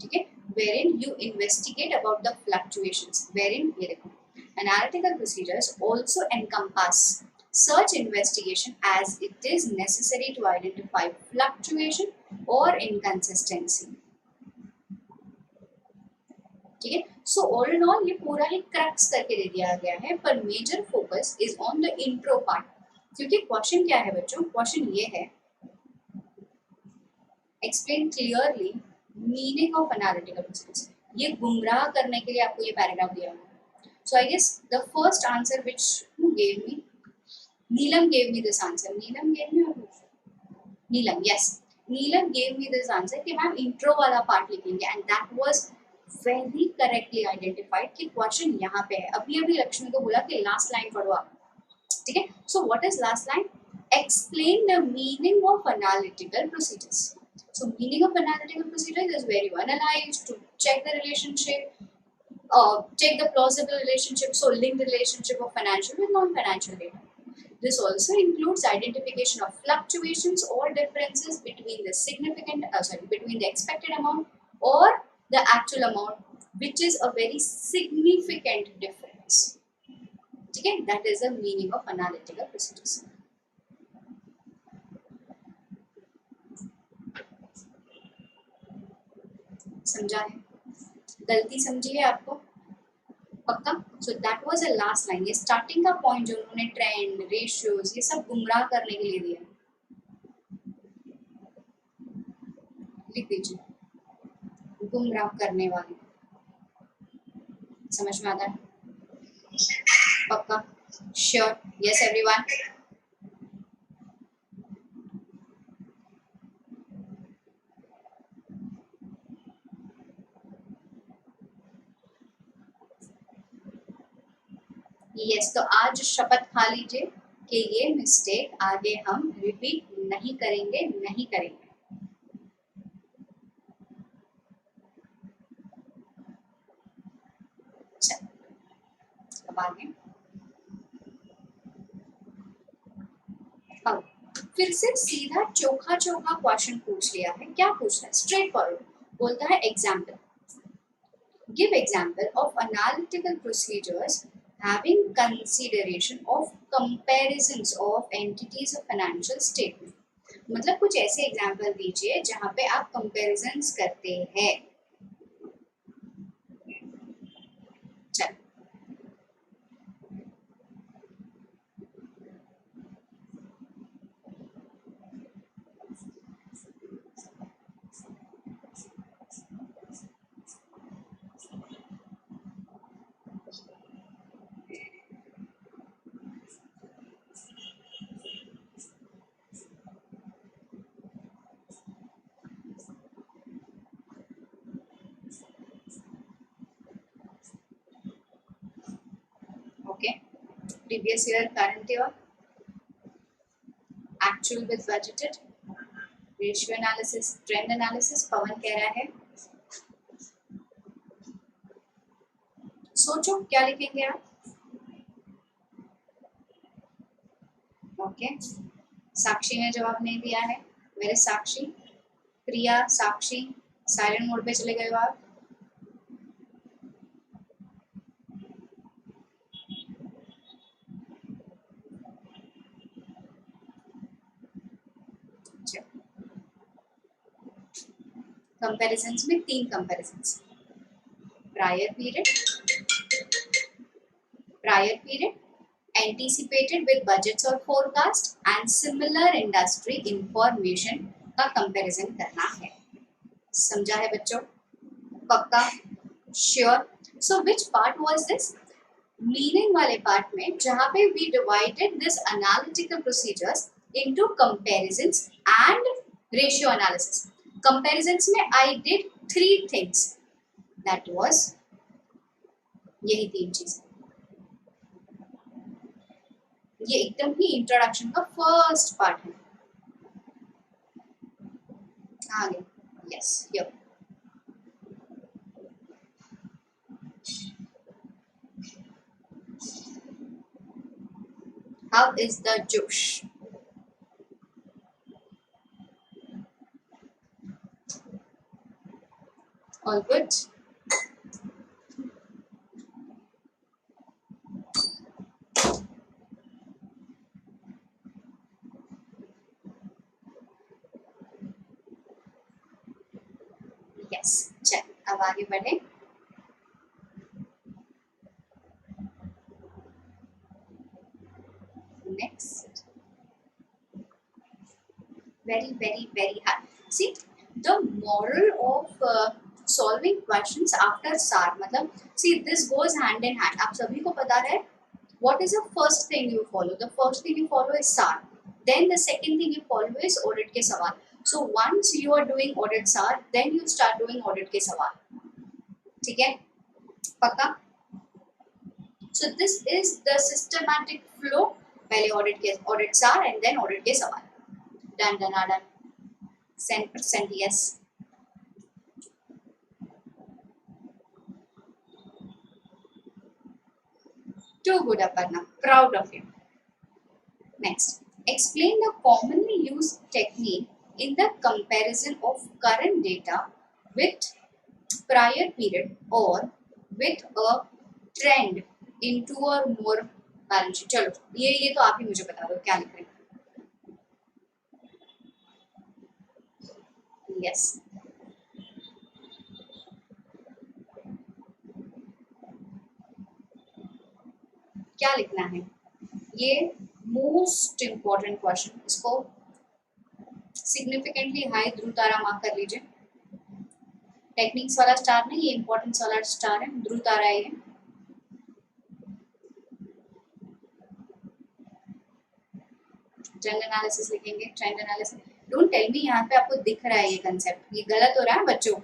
ठीक है, wherein you investigate about the fluctuations. Wherein ये देखो analytical procedures also encompass such investigation as it is necessary to identify fluctuation or inconsistency. ठीक है, so all in all ये पूरा ही crux करके दे दिया गया है, पर major focus is on the intro part. क्योंकि क्वेश्चन क्या है बच्चों, क्वेश्चन ये है explain clearly meaning of analytical procedures. ये गुमराह करने के लिए आपको ये पैराग्राफ दिया हुआ। So I guess the first answer which who gave me, Neelam gave me this answer. Neelam gave me or Neelam? Yes, Neelam gave me this answer कि मैम इंट्रो वाला पार्ट लिखेंगे and that was very correctly identified कि question यहाँ पे है। अभी अभी लक्ष्मी को बोला कि लास्ट लाइन पढ़ो आप, ठीक है। सो what is last line? Explain the meaning of analytical procedures. So meaning of analytical procedures is where you analyze to check the relationship, check the plausible relationship, so link the relationship of financial with non-financial data. This also includes identification of fluctuations or differences between between the expected amount or the actual amount, which is a very significant difference. Okay, that is the meaning of analytical procedures. समझा है? गलती समझी है आपको? पक्का? So that was a last line. ये starting का point जो उन्होंने ट्रेंड, रेशियोज, ये सब गुमराह करने के लिए दिया, लिख दीजिए, गुमराह करने वाली। समझ में आता है? पक्का? श्योर? Yes everyone? यस। तो आज शपथ खा लीजिए कि ये मिस्टेक आगे हम रिपीट नहीं करेंगे, नहीं करेंगे। चल, अब आगे अब फिर से सीधा चोखा चोखा क्वेश्चन पूछ लिया है। क्या पूछ रहा है? स्ट्रेट फॉरवर्ड बोलता है example, give example of analytical procedures having consideration of comparisons of entities of financial statement। मतलब कुछ ऐसे एग्जाम्पल दीजिए जहां पे आप कंपैरिजंस करते हैं। चल, okay. Previous year, current year, actual with budgeted, ratio analysis, trend analysis. Pawan कह रहा है सोचो क्या लिखेंगे आप। ओके, साक्षी ने जवाब नहीं दिया है। मेरे साक्षी, प्रिया, साक्षी, साइलेंट मोड पे चले गए हो आप। कंपैरिजंस में 3 comparisons, prior period, anticipated with budgets और forecast and similar industry information का कंपैरिजन करना है। समझा है बच्चों? पक्का? Sure? So which part was this? Meaning वाले पार्ट में, जहां पे we divided this analytical procedures into comparisons and ratio analysis. Comparisons में I did 3 things, that was यही 3 चीजें। ये एकदम ही इंट्रोडक्शन का फर्स्ट पार्ट है। आगे, yes, here. How is the Josh? All good? Yes, चल अब आगे बढ़े। Next, very hard. See, the moral of solving questions after SAR, मतलब see this goes hand in hand। आप सभी को पता है what is the first thing you follow? The first thing you follow is SAR. Then the second thing you follow is audit के सवाल। So once you are doing audit SAR, then you start doing audit के सवाल। ठीक है? पक्का? So this is the systematic flow। पहले audit SAR and then audit के सवाल। Done. 100% yes। Too good, Aparna. Proud of you. Next, explain the commonly used technique in the comparison of current data with prior period or with a trend in 2 or more balance sheet। चलो ये तो आप ही मुझे बता दो क्या लिख रहे हैं। Yes, क्या लिखना है, ये मोस्ट इंपॉर्टेंट क्वेश्चन, इसको सिग्निफिकेंटली हाई ध्रुव तारा मार्क कर लीजिए। टेक्निक्स वाला स्टार नहीं, ये इंपॉर्टेंस वाला स्टार है, ध्रुव तारा है ये। ट्रेंड एनालिसिस लिखेंगे, trend analysis. Don't tell me यहाँ पे आपको दिख रहा है ये कंसेप्ट, ये गलत हो रहा है बच्चों।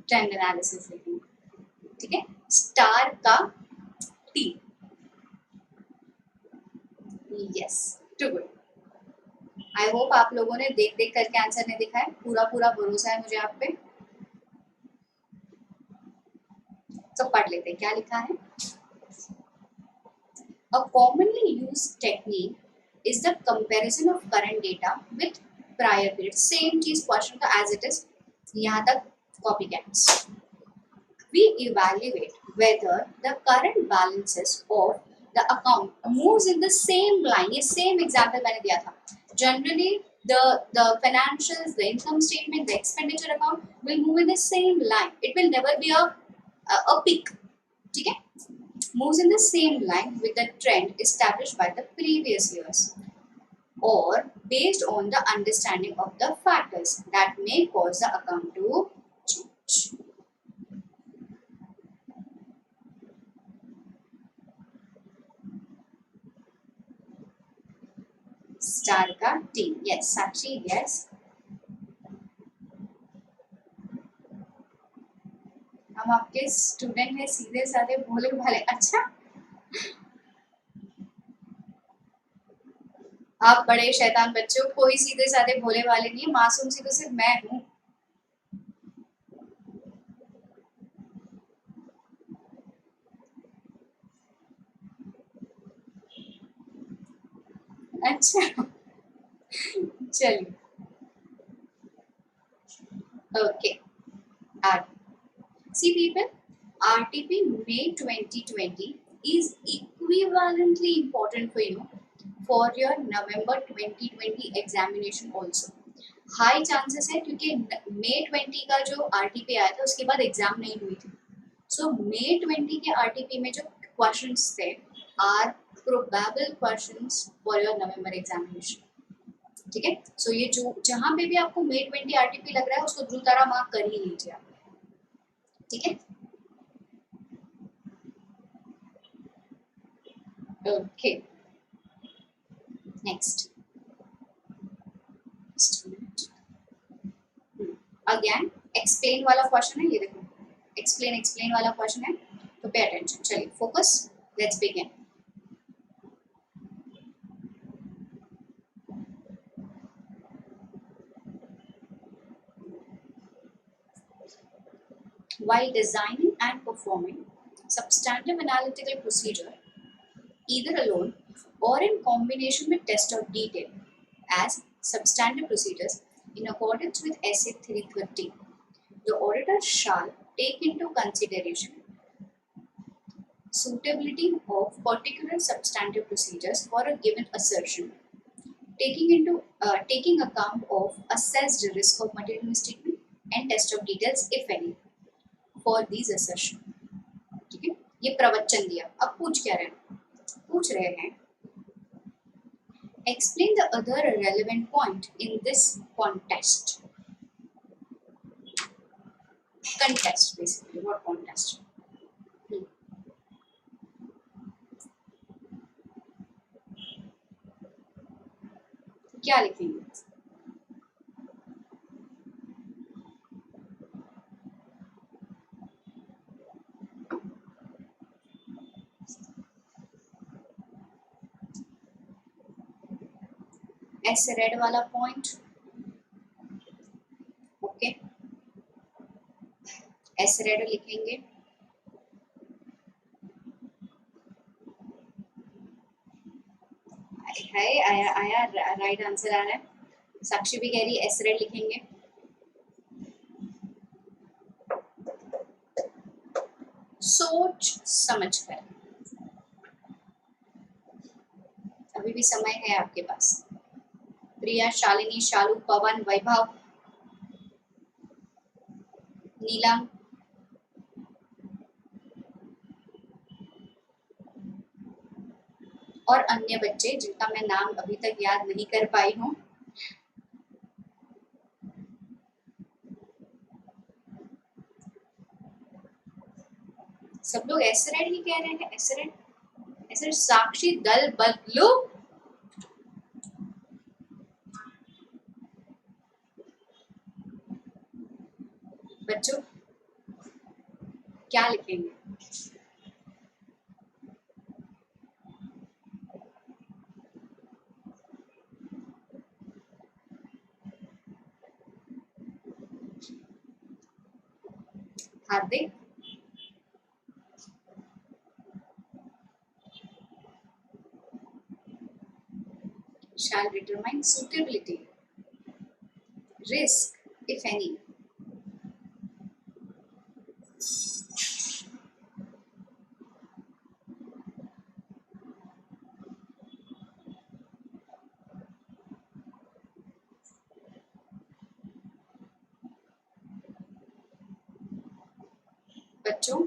ट्रेंड एनालिसिस लिखेंगे, ठीक है, स्टार का T. Yes, too good. I hope आप लोगों ने देख देख करके आंसर नहीं दिखा है, पूरा पूरा भरोसा है मुझे आप पे। तो पढ़ लेते हैं क्या लिखा है। A commonly used technique is the comparison of current data with prior period। Same चीज क्वेश्चन का एज इट इज, यहाँ तक copycats। We evaluate whether the current balances of the account moves in the same line। ये same example मैंने दिया था। Generally, the financials, the income statement, the expenditure account will move in the same line. It will never be a peak, ठीक है? Moves in the same line with the trend established by the previous years, or based on the understanding of the factors that may cause the account to change। Star का T. Yes साक्षी, yes. हम आपके student हैं, सीधे साधे भोले भाले। अच्छा, आप बड़े शैतान बच्चों, कोई सीधे साधे भोले भाले नहीं है, मासूम सी तो सिर्फ मैं हूँ। अच्छा चलिए, okay. See people, RTP May 2020 is equivalently important for you for your November 2020 examination also। High chances है क्योंकि May 20 का जो RTP आया था उसके बाद एग्जाम नहीं हुई थी। सो May 20 के RTP में जो क्वेश्चंस थे are probable questions for your November examination, ठीक है। सो ये जो जहां पे भी आपको May 20 RTP लग रहा है उसको ध्रुव तारा मार्क कर ही लीजिए आप, ठीक है। Okay, next. अगेन एक्सप्लेन वाला क्वेश्चन है, ये देखो एक्सप्लेन वाला क्वेश्चन है, तो पे अटेंशन। चलिए focus, let's begin. While designing and performing substantive analytical procedure, either alone or in combination with test of detail as substantive procedures in accordance with SA 330, the auditor shall take into consideration suitability of particular substantive procedures for a given assertion, taking account of assessed risk of material misstatement and test of details if any for these assertion, ठीक है। ये प्रवचन दिया, अब पूछ रहे हैं explain the other relevant point in this contest। contest basically, what contest? क्या लिखेंगे? ऐसे रेड वाला पॉइंट, ओके, ऐसे रेड लिखेंगे। है आया राइट आंसर आ रहा है। साक्षी भी कह रही है ऐसे रेड लिखेंगे। सोच समझ कर, अभी भी समय है आपके पास। प्रिया, शालिनी, शालू, पवन, वैभव, नीलम, और अन्य बच्चे जिनका मैं नाम अभी तक याद नहीं कर पाई हूँ। सब लोग एसरेड ही कह रहे हैं। एसरेड, एसरेड। साक्षी, दल, बदलू, बच्चों क्या लिखेंगे? हार्दिक, shall determine suitability, risk if any. बच्चों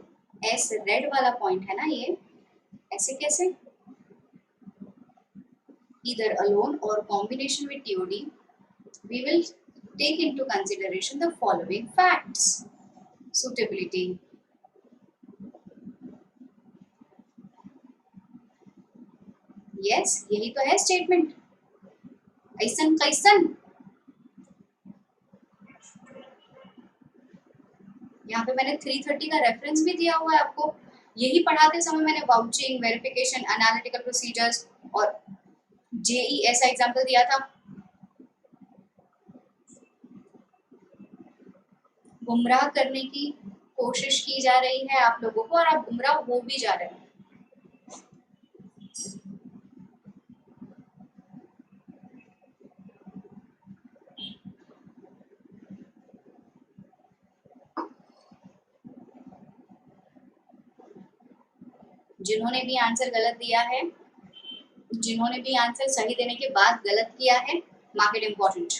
एस रेड वाला पॉइंट है ना, ये ऐसे कैसे? Either alone or combination with TOD, we will take into consideration the following facts. Suitability, yes, यही तो है स्टेटमेंट। ऐसन कैसन, यहाँ पे मैंने 330 का रेफरेंस भी दिया हुआ है आपको। यही पढ़ाते समय मैंने वाउचिंग, वेरिफिकेशन, एनालिटिकल प्रोसीजर्स और जेई ऐसा एग्जाम्पल दिया था। गुमराह करने की कोशिश की जा रही है आप लोगों को और आप गुमराह हो भी जा रहे हैं। जिन्होंने भी आंसर गलत दिया है, जिन्होंने भी आंसर सही देने के बाद गलत किया है, मार्क इट इम्पोर्टेंट।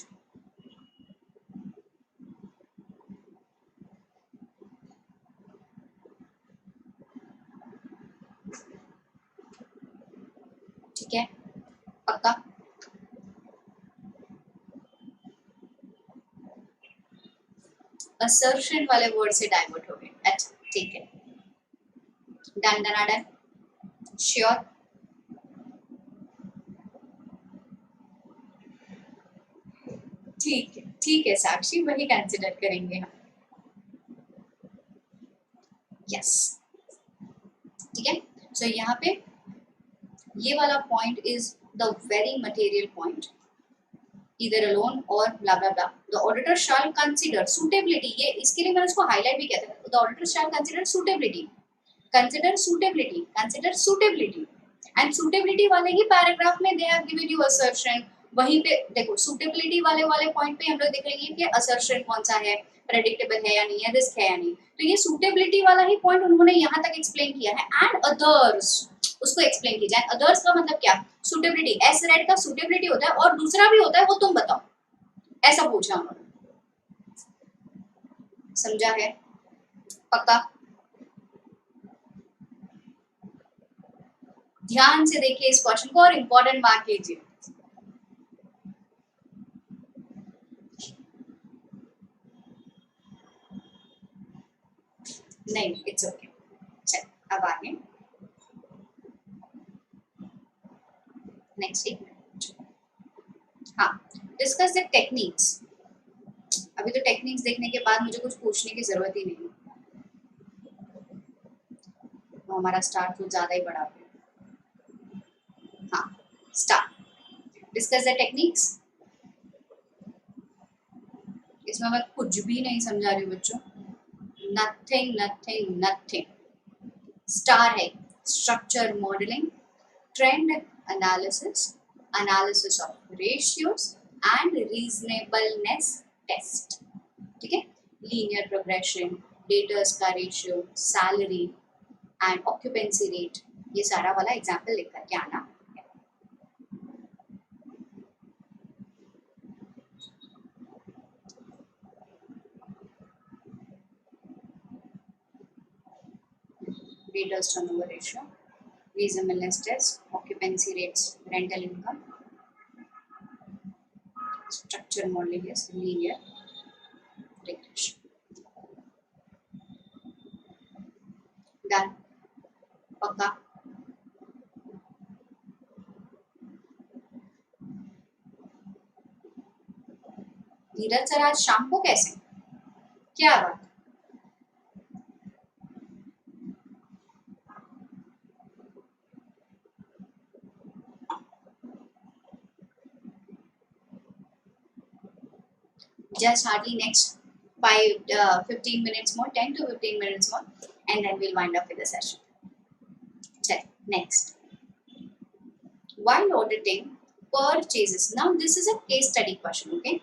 ठीक है, पक्का? असर्शन वाले वर्ड से डाइवर्ट हो गए। अच्छा ठीक है, डन डन डन, श्योर। ठीक है साक्षी, वही कंसिडर करेंगे हम। यस, ठीक है। सो यहाँ पे ये वाला point is the very material point, either alone or blah blah blah. The auditor shall consider suitability, ये इसके लिए मैंने उसको हाईलाइट भी किया था। The auditor shall consider suitability, consider suitability, consider suitability, and suitability वाले ही पैराग्राफ में they have given you assertion। वहीं पे देखो suitability वाले पॉइंट पे हम लोग देखेंगे कि assertion कौन सा है, predictable है या नहीं है, risk है या नहीं। तो ये suitability वाला ही पॉइंट उन्होंने यहाँ तक एक्सप्लेन किया है। and others उसको एक्सप्लेन कीजिए। अदर्स का मतलब क्या? सुटेबिलिटी, एस रेड का सुटेबिलिटी होता है और दूसरा भी होता है, वो तुम बताओ, ऐसा पूछा उन्होंने। समझा है? पक्का? ध्यान से देखिए इस क्वेश्चन को और इंपॉर्टेंट मार्क कीजिए। नहीं, इट्स ओके। चल अब आगे नेक्स्ट एक मिनट। हाँ, डिस्कस द टेक्निक्स। अभी तो टेक्निक्स देखने के बाद मुझे कुछ पूछने की जरूरत ही नहीं, तो हमारा स्टार्ट कुछ ज्यादा ही बड़ा है। हाँ, स्टार्ट। Discuss the techniques. इसमें मैं कुछ भी नहीं समझा रही हूँ बच्चों, नथिंग नथिंग नथिंग। स्टार है structure modelling, trend analysis, analysis of ratios and reasonableness test. ठीक है, लीनियर प्रोग्रेशन, डेटर्स का ratio, salary and occupancy rate, ये सारा वाला एग्जाम्पल लिख करके आना। Debtors turnover ratio, reasonableness test, occupancy rates, rental income, structure modeling is linear regression. Done. पक्का. धीरज सर आज शाम को कैसे? क्या बात? Just hardly next 15 minutes more, 10 to 15 minutes more, and then we'll wind up with the session. Check. Next. While auditing purchases, now this is a case study question, okay?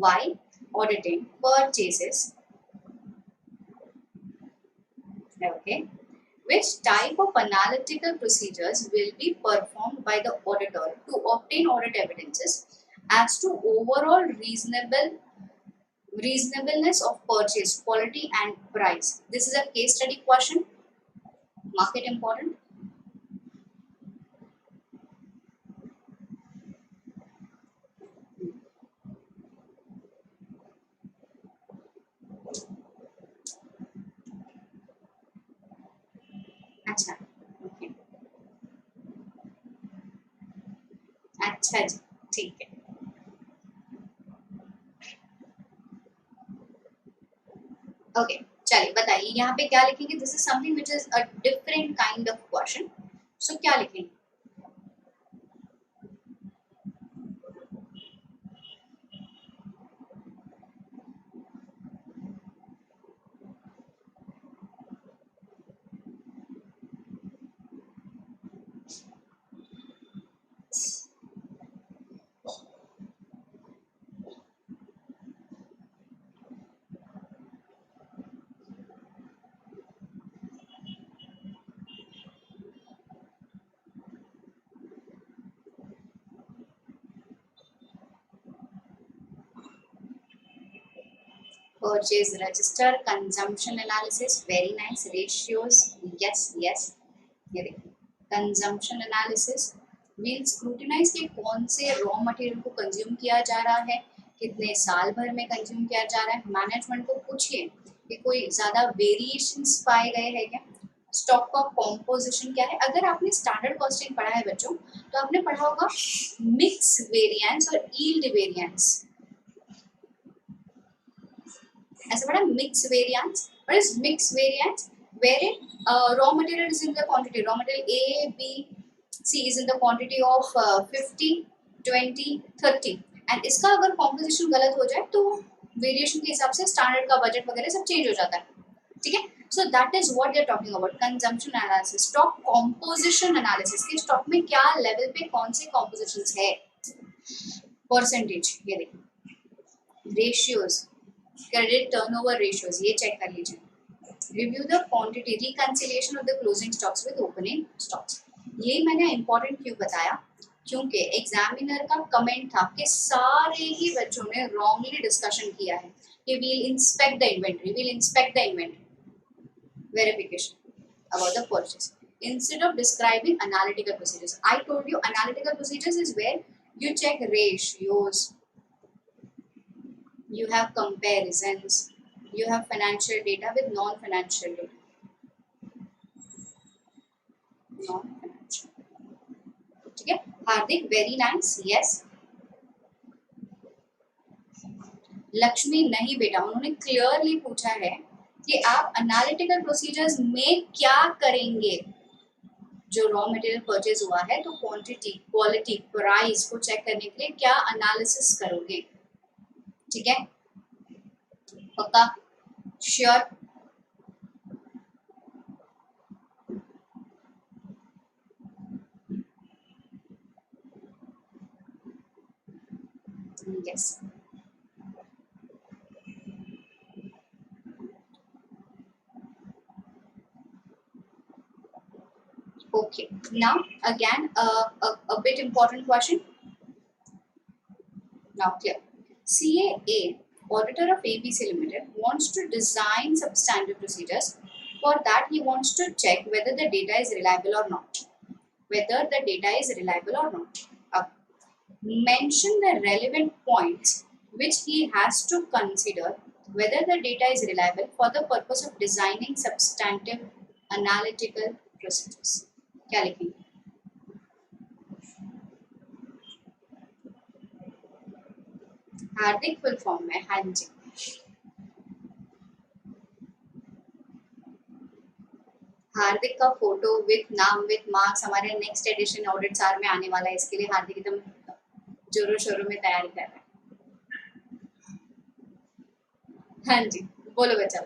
While auditing purchases, okay, which type of analytical procedures will be performed by the auditor to obtain audit evidences as to overall reasonableness of purchase, quality and price? This is a case study question. Mark it important. अच्छा, okay, अच्छा जी, ठीक है. Okay, चलिए बताइए यहाँ पे क्या लिखेंगे. This is something which is a different kind of question. So क्या लिखेंगे? Purchase register, consumption analysis, very nice. Ratios, yes, yes. Consumption analysis, we'll scrutinize कि कौन से रॉ मटेरियल को कंज्यूम किया जा रहा है, कितने साल भर में कंज्यूम किया जा रहा है. मैनेजमेंट को पूछिए कि कोई ज्यादा वेरिएशंस पाए गए हैं क्या. स्टॉक का कॉम्पोजिशन क्या है. अगर आपने स्टैंडर्ड कॉस्टिंग पढ़ा है बच्चों, तो आपने पढ़ा होगा मिक्स वेरिएंस और यील्ड वेरिएंस. ऐसा पढ़ा mix variance. What is mix variance? wherein raw material is in the quantity, raw material A, B, C is in the quantity of 50, 20, 30 and इसका अगर composition गलत हो जाए तो वेरिएशन के हिसाब से स्टैंडर्ड का बजट वगैरह सब चेंज हो जाता है. ठीक है. So that is what they are talking about. Consumption analysis, stock composition analysis कि स्टॉक में क्या लेवल पे कौन से कॉम्पोजिशंस है. परसेंटेज, ये देखिए. रेशियोज, क्रेडिट टर्नओवर रेशियोज, ये चेक कर लीजिए. Review the quantity, reconciliation of the closing stocks with opening stocks. ये मैंने important क्यों बताया? क्योंकि एग्जामिनर का कमेंट था कि सारे ही बच्चों ने wrongly डिस्कशन किया है कि we'll inspect the inventory, verification about the purchase instead of describing analytical procedures. I told you analytical procedures is where you check ratios, you have comparisons, you have financial data with non-financial data. Non-financial. ठीक है. हार्दिक, very nice. Yes. Lakshmi, नहीं बेटा, उन्होंने clearly पूछा है कि आप analytical procedures में क्या करेंगे. जो रॉ मटेरियल परचेज हुआ है तो क्वांटिटी, क्वालिटी, प्राइस को चेक करने के लिए क्या एनालिसिस करोगे. ठीक है. पक्का? Sure? Yes. Okay. Now again a bit important question. Now clear. CA, auditor of ABC Limited, wants to design substantive procedures For that he wants to check whether the data is reliable or not. Whether the data is reliable or not. Mention the relevant points which he has to consider whether the data is reliable for the purpose of designing substantive analytical procedures. क्या लिखेंगे? हार्दिक full form में, हाँ जी, हार्दिक का photo with नाम with marks हमारे next addition audit सार में आने वाला है, इसके लिए हार्दिक एकदम जोरों शोरों में तैयारी कर रहा है। हाँ जी, बोलो बच्चा।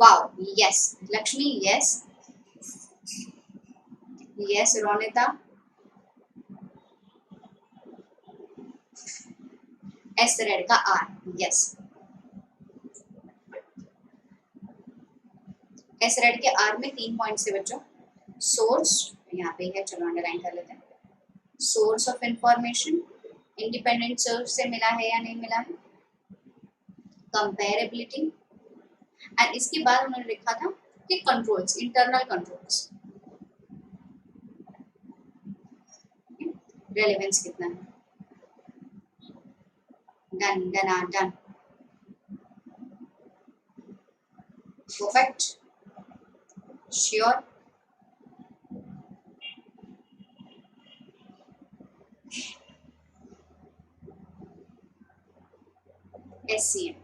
Wow, yes Lakshmi, yes yes Ronita, S read का आर, यस एस रेड के आर में 3 पॉइंट से बच्चों। सोर्स यहाँ पे है, चलो अंडरलाइन कर लेते हैं। Source of information independent source से मिला है या नहीं मिला है, कंपेरेबिलिटी, एंड इसके बाद उन्होंने लिखा था कि कंट्रोल्स, इंटरनल कंट्रोल्स, रेलेवेंस कितना है। Done done done, perfect, sure, SCM,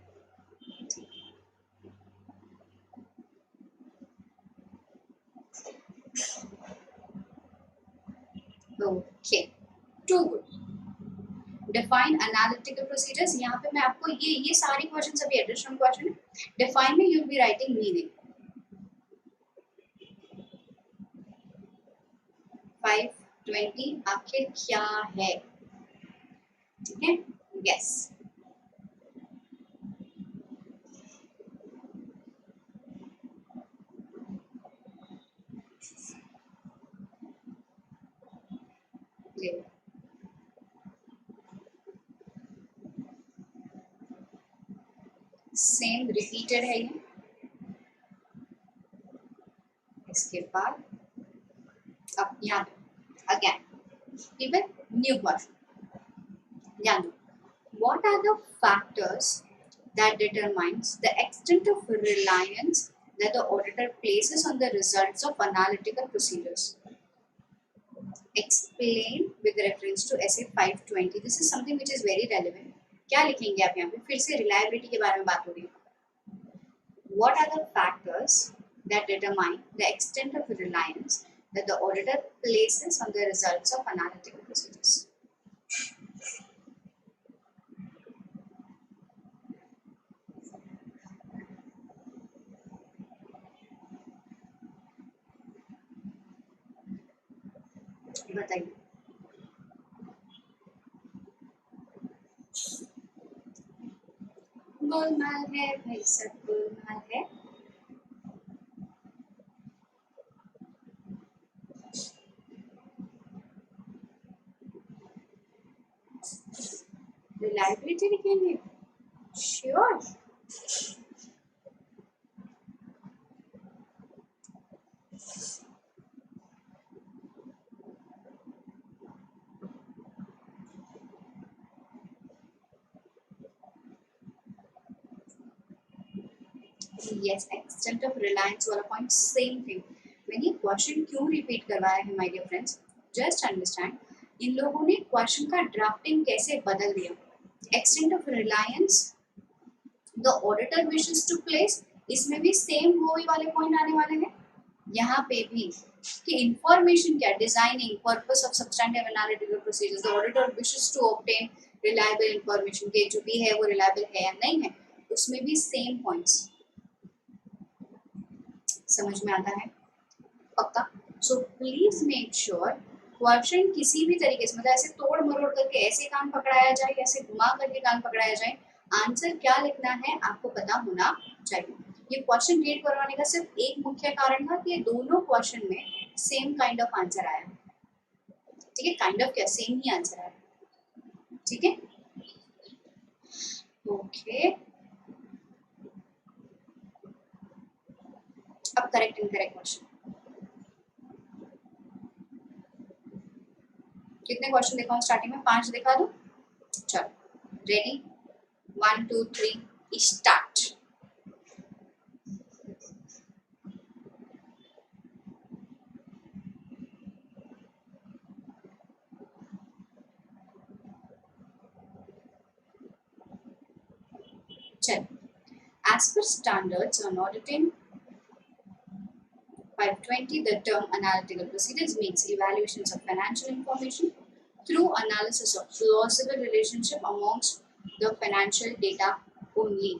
okay, too good. Define analytical procedures, यहाँ पे मैं आपको ये सारे क्वेश्चन अभी एडिशनल क्वेश्चन है। डिफाइन में यू बी राइटिंग मीनिंग 520 आखिर क्या है, ठीक है, यस सेम रिपीटेड है ये। इसके बाद अब यहाँ पे अगेन इवन न्यू क्वेश्चन, ध्यान दो, what are the factors that determines the extent of reliance that the auditor places on the results of analytical procedures? Explain with reference to essay 520. This is something which is very relevant. क्या लिखेंगे आप यहाँ पे? फिर से reliability के बारे में बात हो रही है। What are the factors that determine the extent of reliance that the auditor places on the results of analytical procedures? बताइए। गोलमाल है भाई, सब गोलमाल है। रिलायबिलिटी लिखेंगे, sure, yes, extent of reliance वाला point same thing। मैंने क्वेश्चन क्यों रिपीट करवाया है my dear friends, just understand इन लोगों ने क्वेश्चन का ड्राफ्टिंग कैसे बदल दिया। Extent of reliance the auditor wishes to place, इसमें भी सेम वही वाले पॉइंट आने वाले हैं यहाँ पे भी कि इंफॉर्मेशन क्या, designing purpose of substantive analytical procedures, the auditor wishes to obtain reliable information, के जो भी है वो रिलायबल है या नहीं है, उसमें भी सेम पॉइंट्स। समझ में आता है पक्का? So please make sure question किसी भी तरीके से, मतलब ऐसे तोड़ मरोड़ करके ऐसे कान पकड़ाया जाए, ऐसे घुमा करके कान पकड़ाया जाए, आंसर क्या लिखना है आपको पता होना चाहिए। ये क्वेश्चन क्रिएट करवाने का सिर्फ एक मुख्य कारण था कि दोनों क्वेश्चन में सेम काइंड ऑफ आंसर आया, ठीक है, काइंड ऑफ क्या, सेम ही आंसर आया, ठीक है, ओके। अब करेक्ट इनकरेक्ट क्वेश्चन, कितने क्वेश्चन दिखाऊं स्टार्टिंग में? 5 दिखा दूं? चलो रेडी, 1 2 3 स्टार्ट। चल, as per standards on auditing 520, the term analytical procedures means evaluations of financial information through analysis of plausible relationship amongst the financial data only.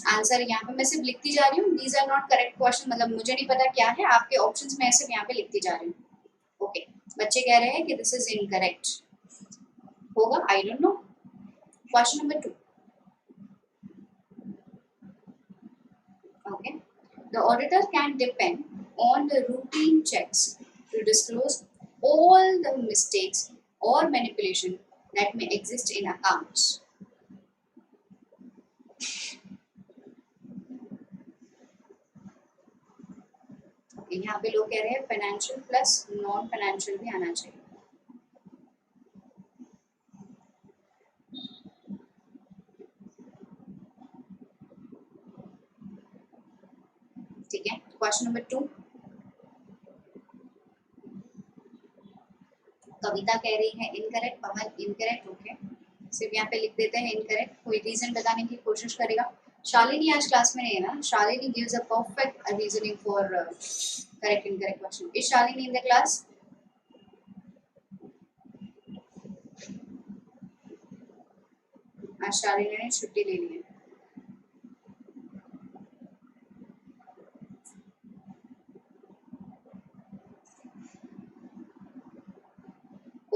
Answer यहाँ पे मैं सिर्फ लिखती जा रही हूँ, these are not correct question, मतलब मुझे नहीं पता क्या है, आपके ऑप्शंस में सिर्फ यहाँ पे लिखती जा रही हूँ। ओके, बच्चे कह रहे हैं कि दिस इज इनकरेक्ट, होगा, I don't know. Question number 2, okay, the auditor can depend on the routine checks to disclose all the mistakes or manipulation that may exist in accounts. यहाँ पे लोग कह रहे हैं फाइनेंशियल प्लस नॉन फाइनेंशियल भी आना चाहिए। ठीक है, क्वेश्चन नंबर 2, कविता कह रही है इनकरेक्ट, कमल इनकरेक्ट, ओके, सिर्फ यहाँ पे लिख देते हैं इनकरेक्ट, कोई रीजन बताने की कोशिश करेगा। शालिनी आज क्लास में नहीं है ना, Shalini gives a perfect reasoning for correct incorrect question. Is Shalini in the class? आज शालिनी ने छुट्टी ले ली है।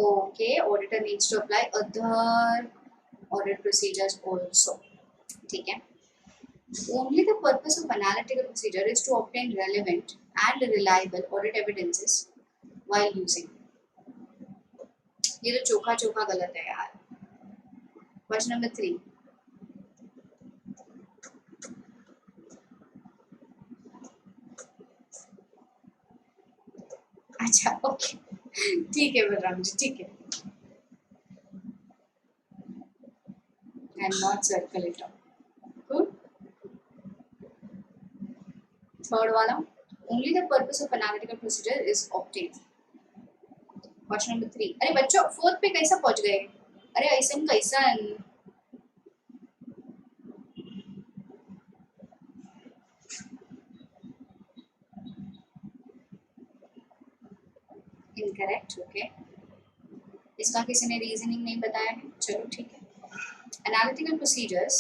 Okay, auditor needs to apply other audit procedures also. ठीक है, only the purpose of analytical procedure is to obtain relevant and reliable audit evidences while using. ये तो चोखा चोखा गलत है यार। क्वेश्चन नंबर 3, अच्छा ओके, ठीक है बलराम जी, ठीक है, and not circle it up. Good. Third वाला, only the purpose of analytical procedure is obtained. Question number 3, अरे बच्चों 4th पे कैसा पहुंच गए? अरे ऐसा कैसा? इनकरेक्ट, ओके, इसका किसी ने रीजनिंग नहीं बताया है, चलो ठीक है। Analytical procedures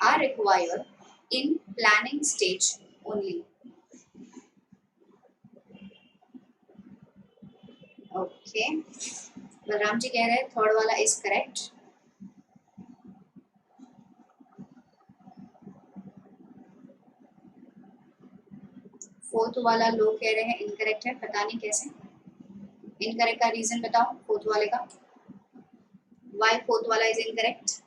are required in planning stage only. Okay, Balram ji कह रहे हैं थर्ड वाला इज करेक्ट। फोर्थ वाला लोग कह रहे हैं इनकरेक्ट है, पता नहीं कैसे। इनकरेक्ट का रीजन बताओ फोर्थ वाले का, व्हाई फोर्थ वाला is incorrect?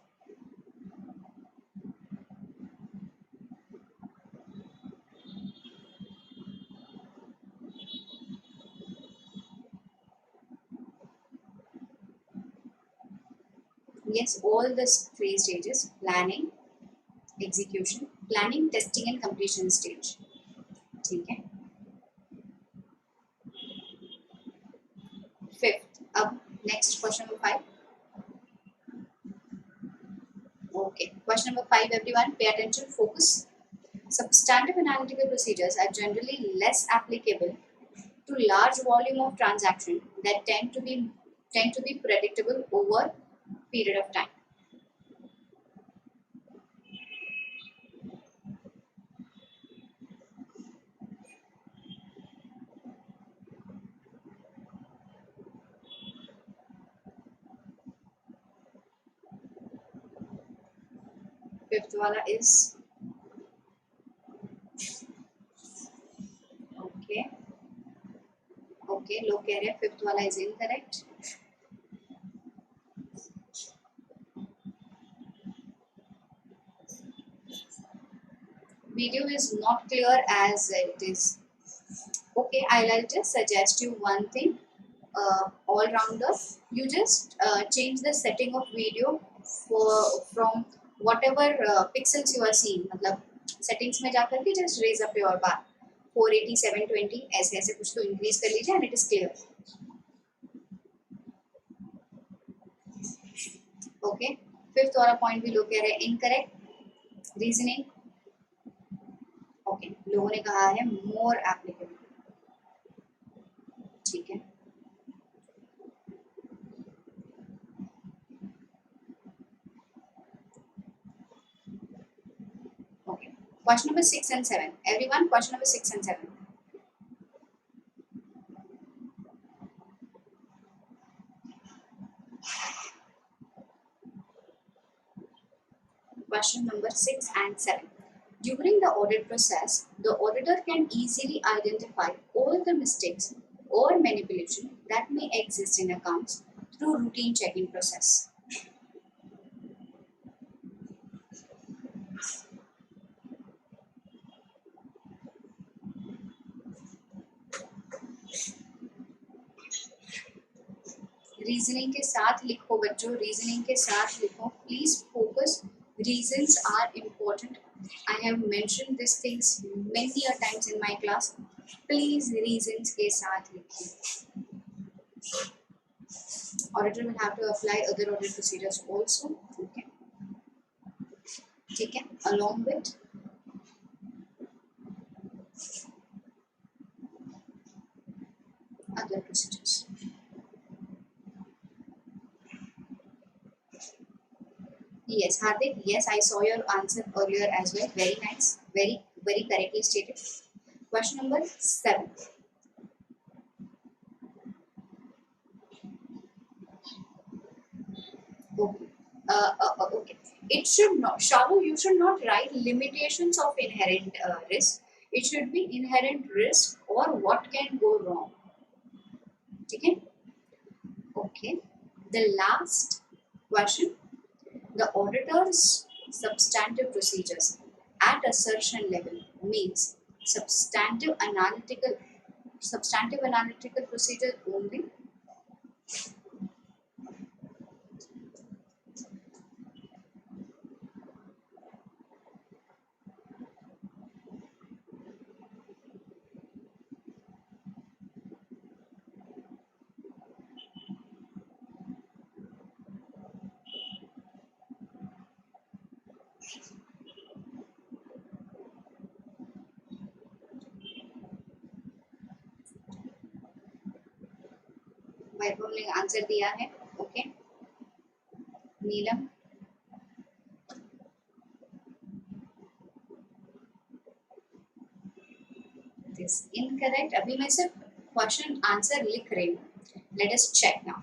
Yes, all the 3 stages: planning, execution, planning, testing and completion stage. ठीक है, फिफ्थ, अब next question number 5। Okay, question number 5, everyone pay attention, focus. Substantive analytical procedures are generally less applicable to large volume of transaction that tend to be predictable over period of time. Fifth वाला is okay, लोग कह रहे हैं fifth वाला is incorrect. video is not clear as it is. Okay, I'll just suggest you one thing. All rounder, you just change the setting of video from whatever pixels you are seeing. मतलब settings में जाकर के just raise up your bar 480 720 ऐसे ऐसे कुछ तो increase कर लीजिए and it is clear. Okay, fifth वाला point भी लोग कह रहे हैं incorrect reasoning. Okay, लोगों ने कहा है more applicable. ठीक है. Okay, question number 6 and 7. Everyone, question number 6 and 7. Question number 6 and 7. During the audit process, the auditor can easily identify all the mistakes or manipulation that may exist in accounts through routine checking process. Reasoning के साथ लिखो बच्चों, reasoning के साथ लिखो. Please focus. Reasons are important. I have mentioned these things many a times in my class. Please reasons के साथ लिखिए. Auditor will have to apply other audit procedures also. Okay. ठीक है. Along with other procedures. Yes, Hardik. Yes, I saw your answer earlier as well. Very nice. Very correctly stated. Question number 7. Okay. Okay. It should not. Shalu, you should not write limitations of inherent risk. It should be inherent risk or what can go wrong. Okay. Okay. The last question. The auditor's substantive procedures at assertion level means substantive analytical procedures only. वैभव ने answer दिया है. Okay. Neelam. This incorrect. अभी मैं सिर्फ question answer लिख रही हूँ. Let us check now.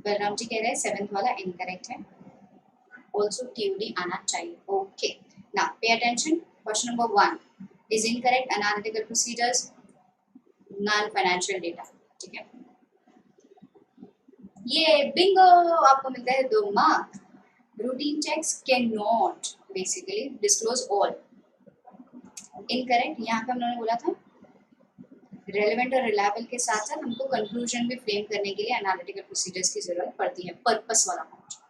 Balram ji कह रहे हैं 7th वाला इनकरेक्ट है. ऑल्सो TOD आना चाहिए. Okay. Now pay attention. Question number 1 is incorrect. Analytical procedures, non-financial data. ठीक है. ये बिंगो आपको मिलता है 2 mark. Routine checks cannot basically disclose all. Incorrect. यहाँ पे हमने बोला था relevant और reliable के साथ साथ हमको conclusion भी फ्रेम करने के लिए analytical procedures की जरूरत पड़ती है. Purpose वाला point.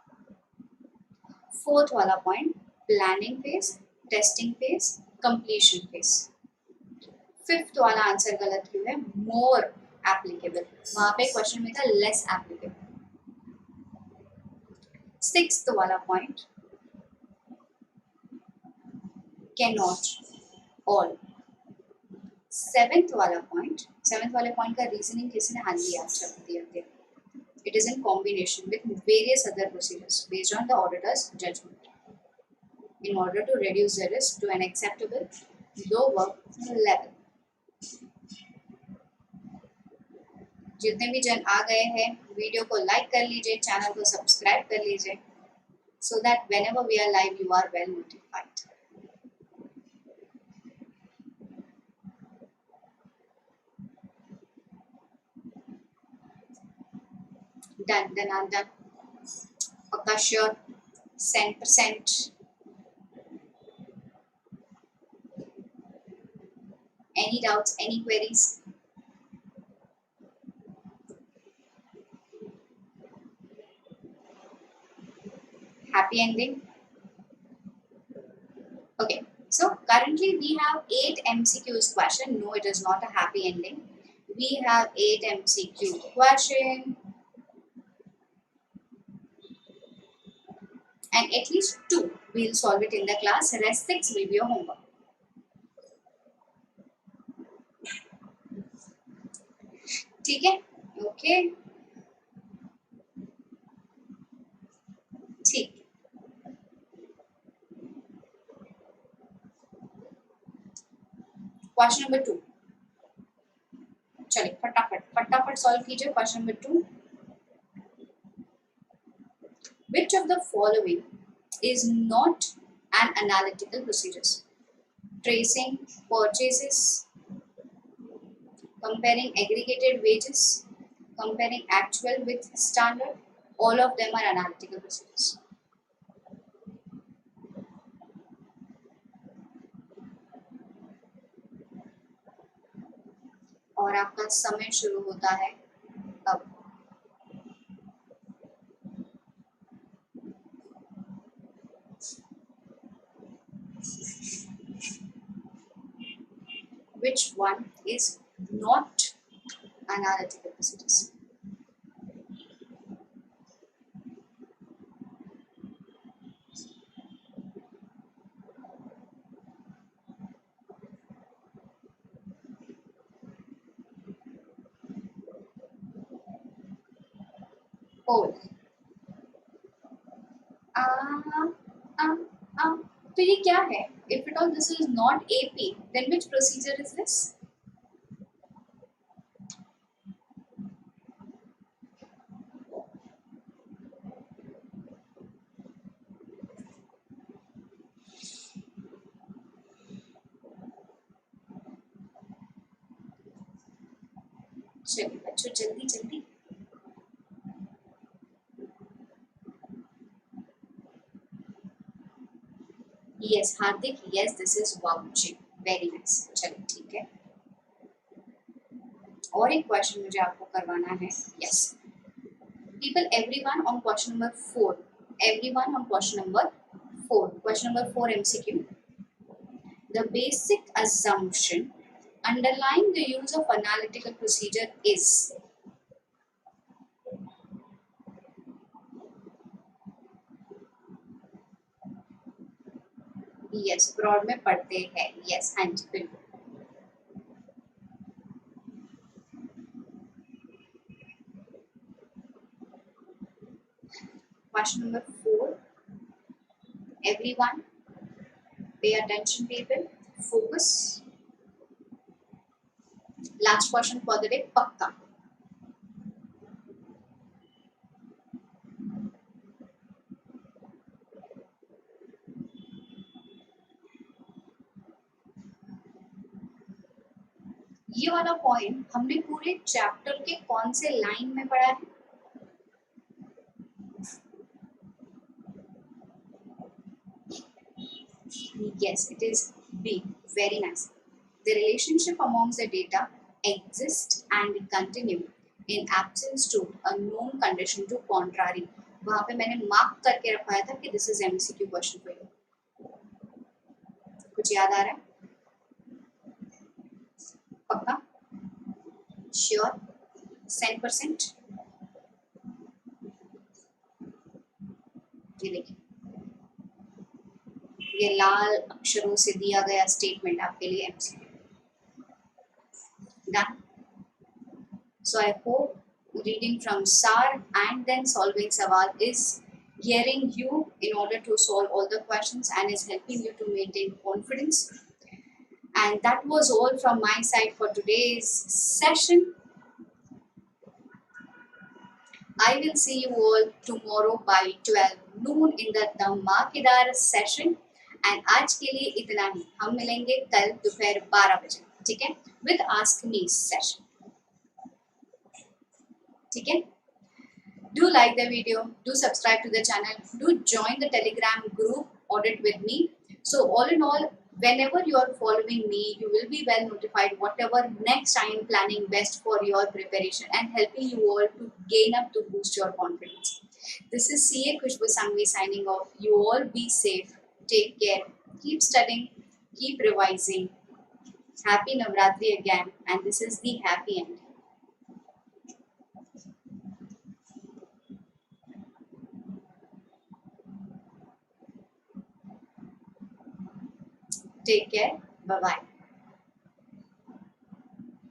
4th वाला point planning phase, testing phase, completion phase. 5th वाला आंसर गलत क्यों है? More applicable. वहां पे क्वेश्चन में था less applicable. 6th वाला point cannot all. 7th वाला point, 7th वाले point का रीजनिंग किसने हाल दिया? दिया. It is in combination with various other procedures based on the auditor's judgment in order to reduce the risk to an acceptable lower level. जितने भी जन आ गए हैं वीडियो को लाइक कर लीजिए, चैनल को सब्सक्राइब कर लीजिए so that whenever we are live you are well notified. Done. पक्का sure 100%? Any doubts, any queries? Happy ending? Okay, so currently we have 8 MCQs question. No, it is not a happy ending. We have 8 MCQ question and at least 2 we'll solve it in the class. Rest 6 will be your homework. ठीक है? Okay. ठीक. Question number 2. चलिए फटाफट solve कीजिए. Question number 2. Which of the following is not an analytical procedures? Tracing purchases, comparing aggregated wages, comparing actual with standard. All of them are analytical procedures. और आपका समय शुरू होता है अब. Which one is not analytical procedures? Poll. तो ये क्या है? If at all this is not AP, then which procedure is this? चलिए बच्चों जल्दी. Yes, Hardik. Yes, this is vouching. Very nice. चलिए ठीक है. और एक क्वेश्चन मुझे आपको करवाना है. Yes. People, everyone on question number 4. Everyone on question number 4. Question number 4 MCQ. The basic assumption underlying the use of analytical procedure is. Yes, broad में पढ़ते हैं. Yes, हाँ जी बिल्कुल. Question number 4. Everyone, pay attention, people. Focus. Last question for the day. पक्का. ये वाला point हमने पूरे चैप्टर के कौन से लाइन में पढ़ा है? Yes, it is B. Very nice. The relationship amongst the data exists and continue in absence to a known condition to contrary. वहाँ पे मैंने मार्क करके रखा था कि this is MCQ question for you. कुछ याद आ रहा है? पक्का? Sure? 100%? ये देखिए, ये लाल अक्षरों से दिया गया स्टेटमेंट आपके लिए MCQ. Done. So I hope reading from SAR and then solving Sawal is gearing you in order to solve all the questions and is helping you to maintain confidence. And that was all from my side for today's session. I will see you all tomorrow by 12 noon in the धमाकेदार session. And आज के लिए इतना ही. हम मिलेंगे कल दोपहर 12 बजे. ठीक है? With Ask Me session. ठीक है? Do like the video, do subscribe to the channel, do join the Telegram group Audit with me. So all in all, whenever you are following me, you will be well notified whatever next I am planning best for your preparation and helping you all to gain up to boost your confidence. This is CA Khushboo Sanghavi signing off. You all be safe, take care, keep studying, keep revising. Happy Navratri again, and this is the happy end. Take care. Bye bye.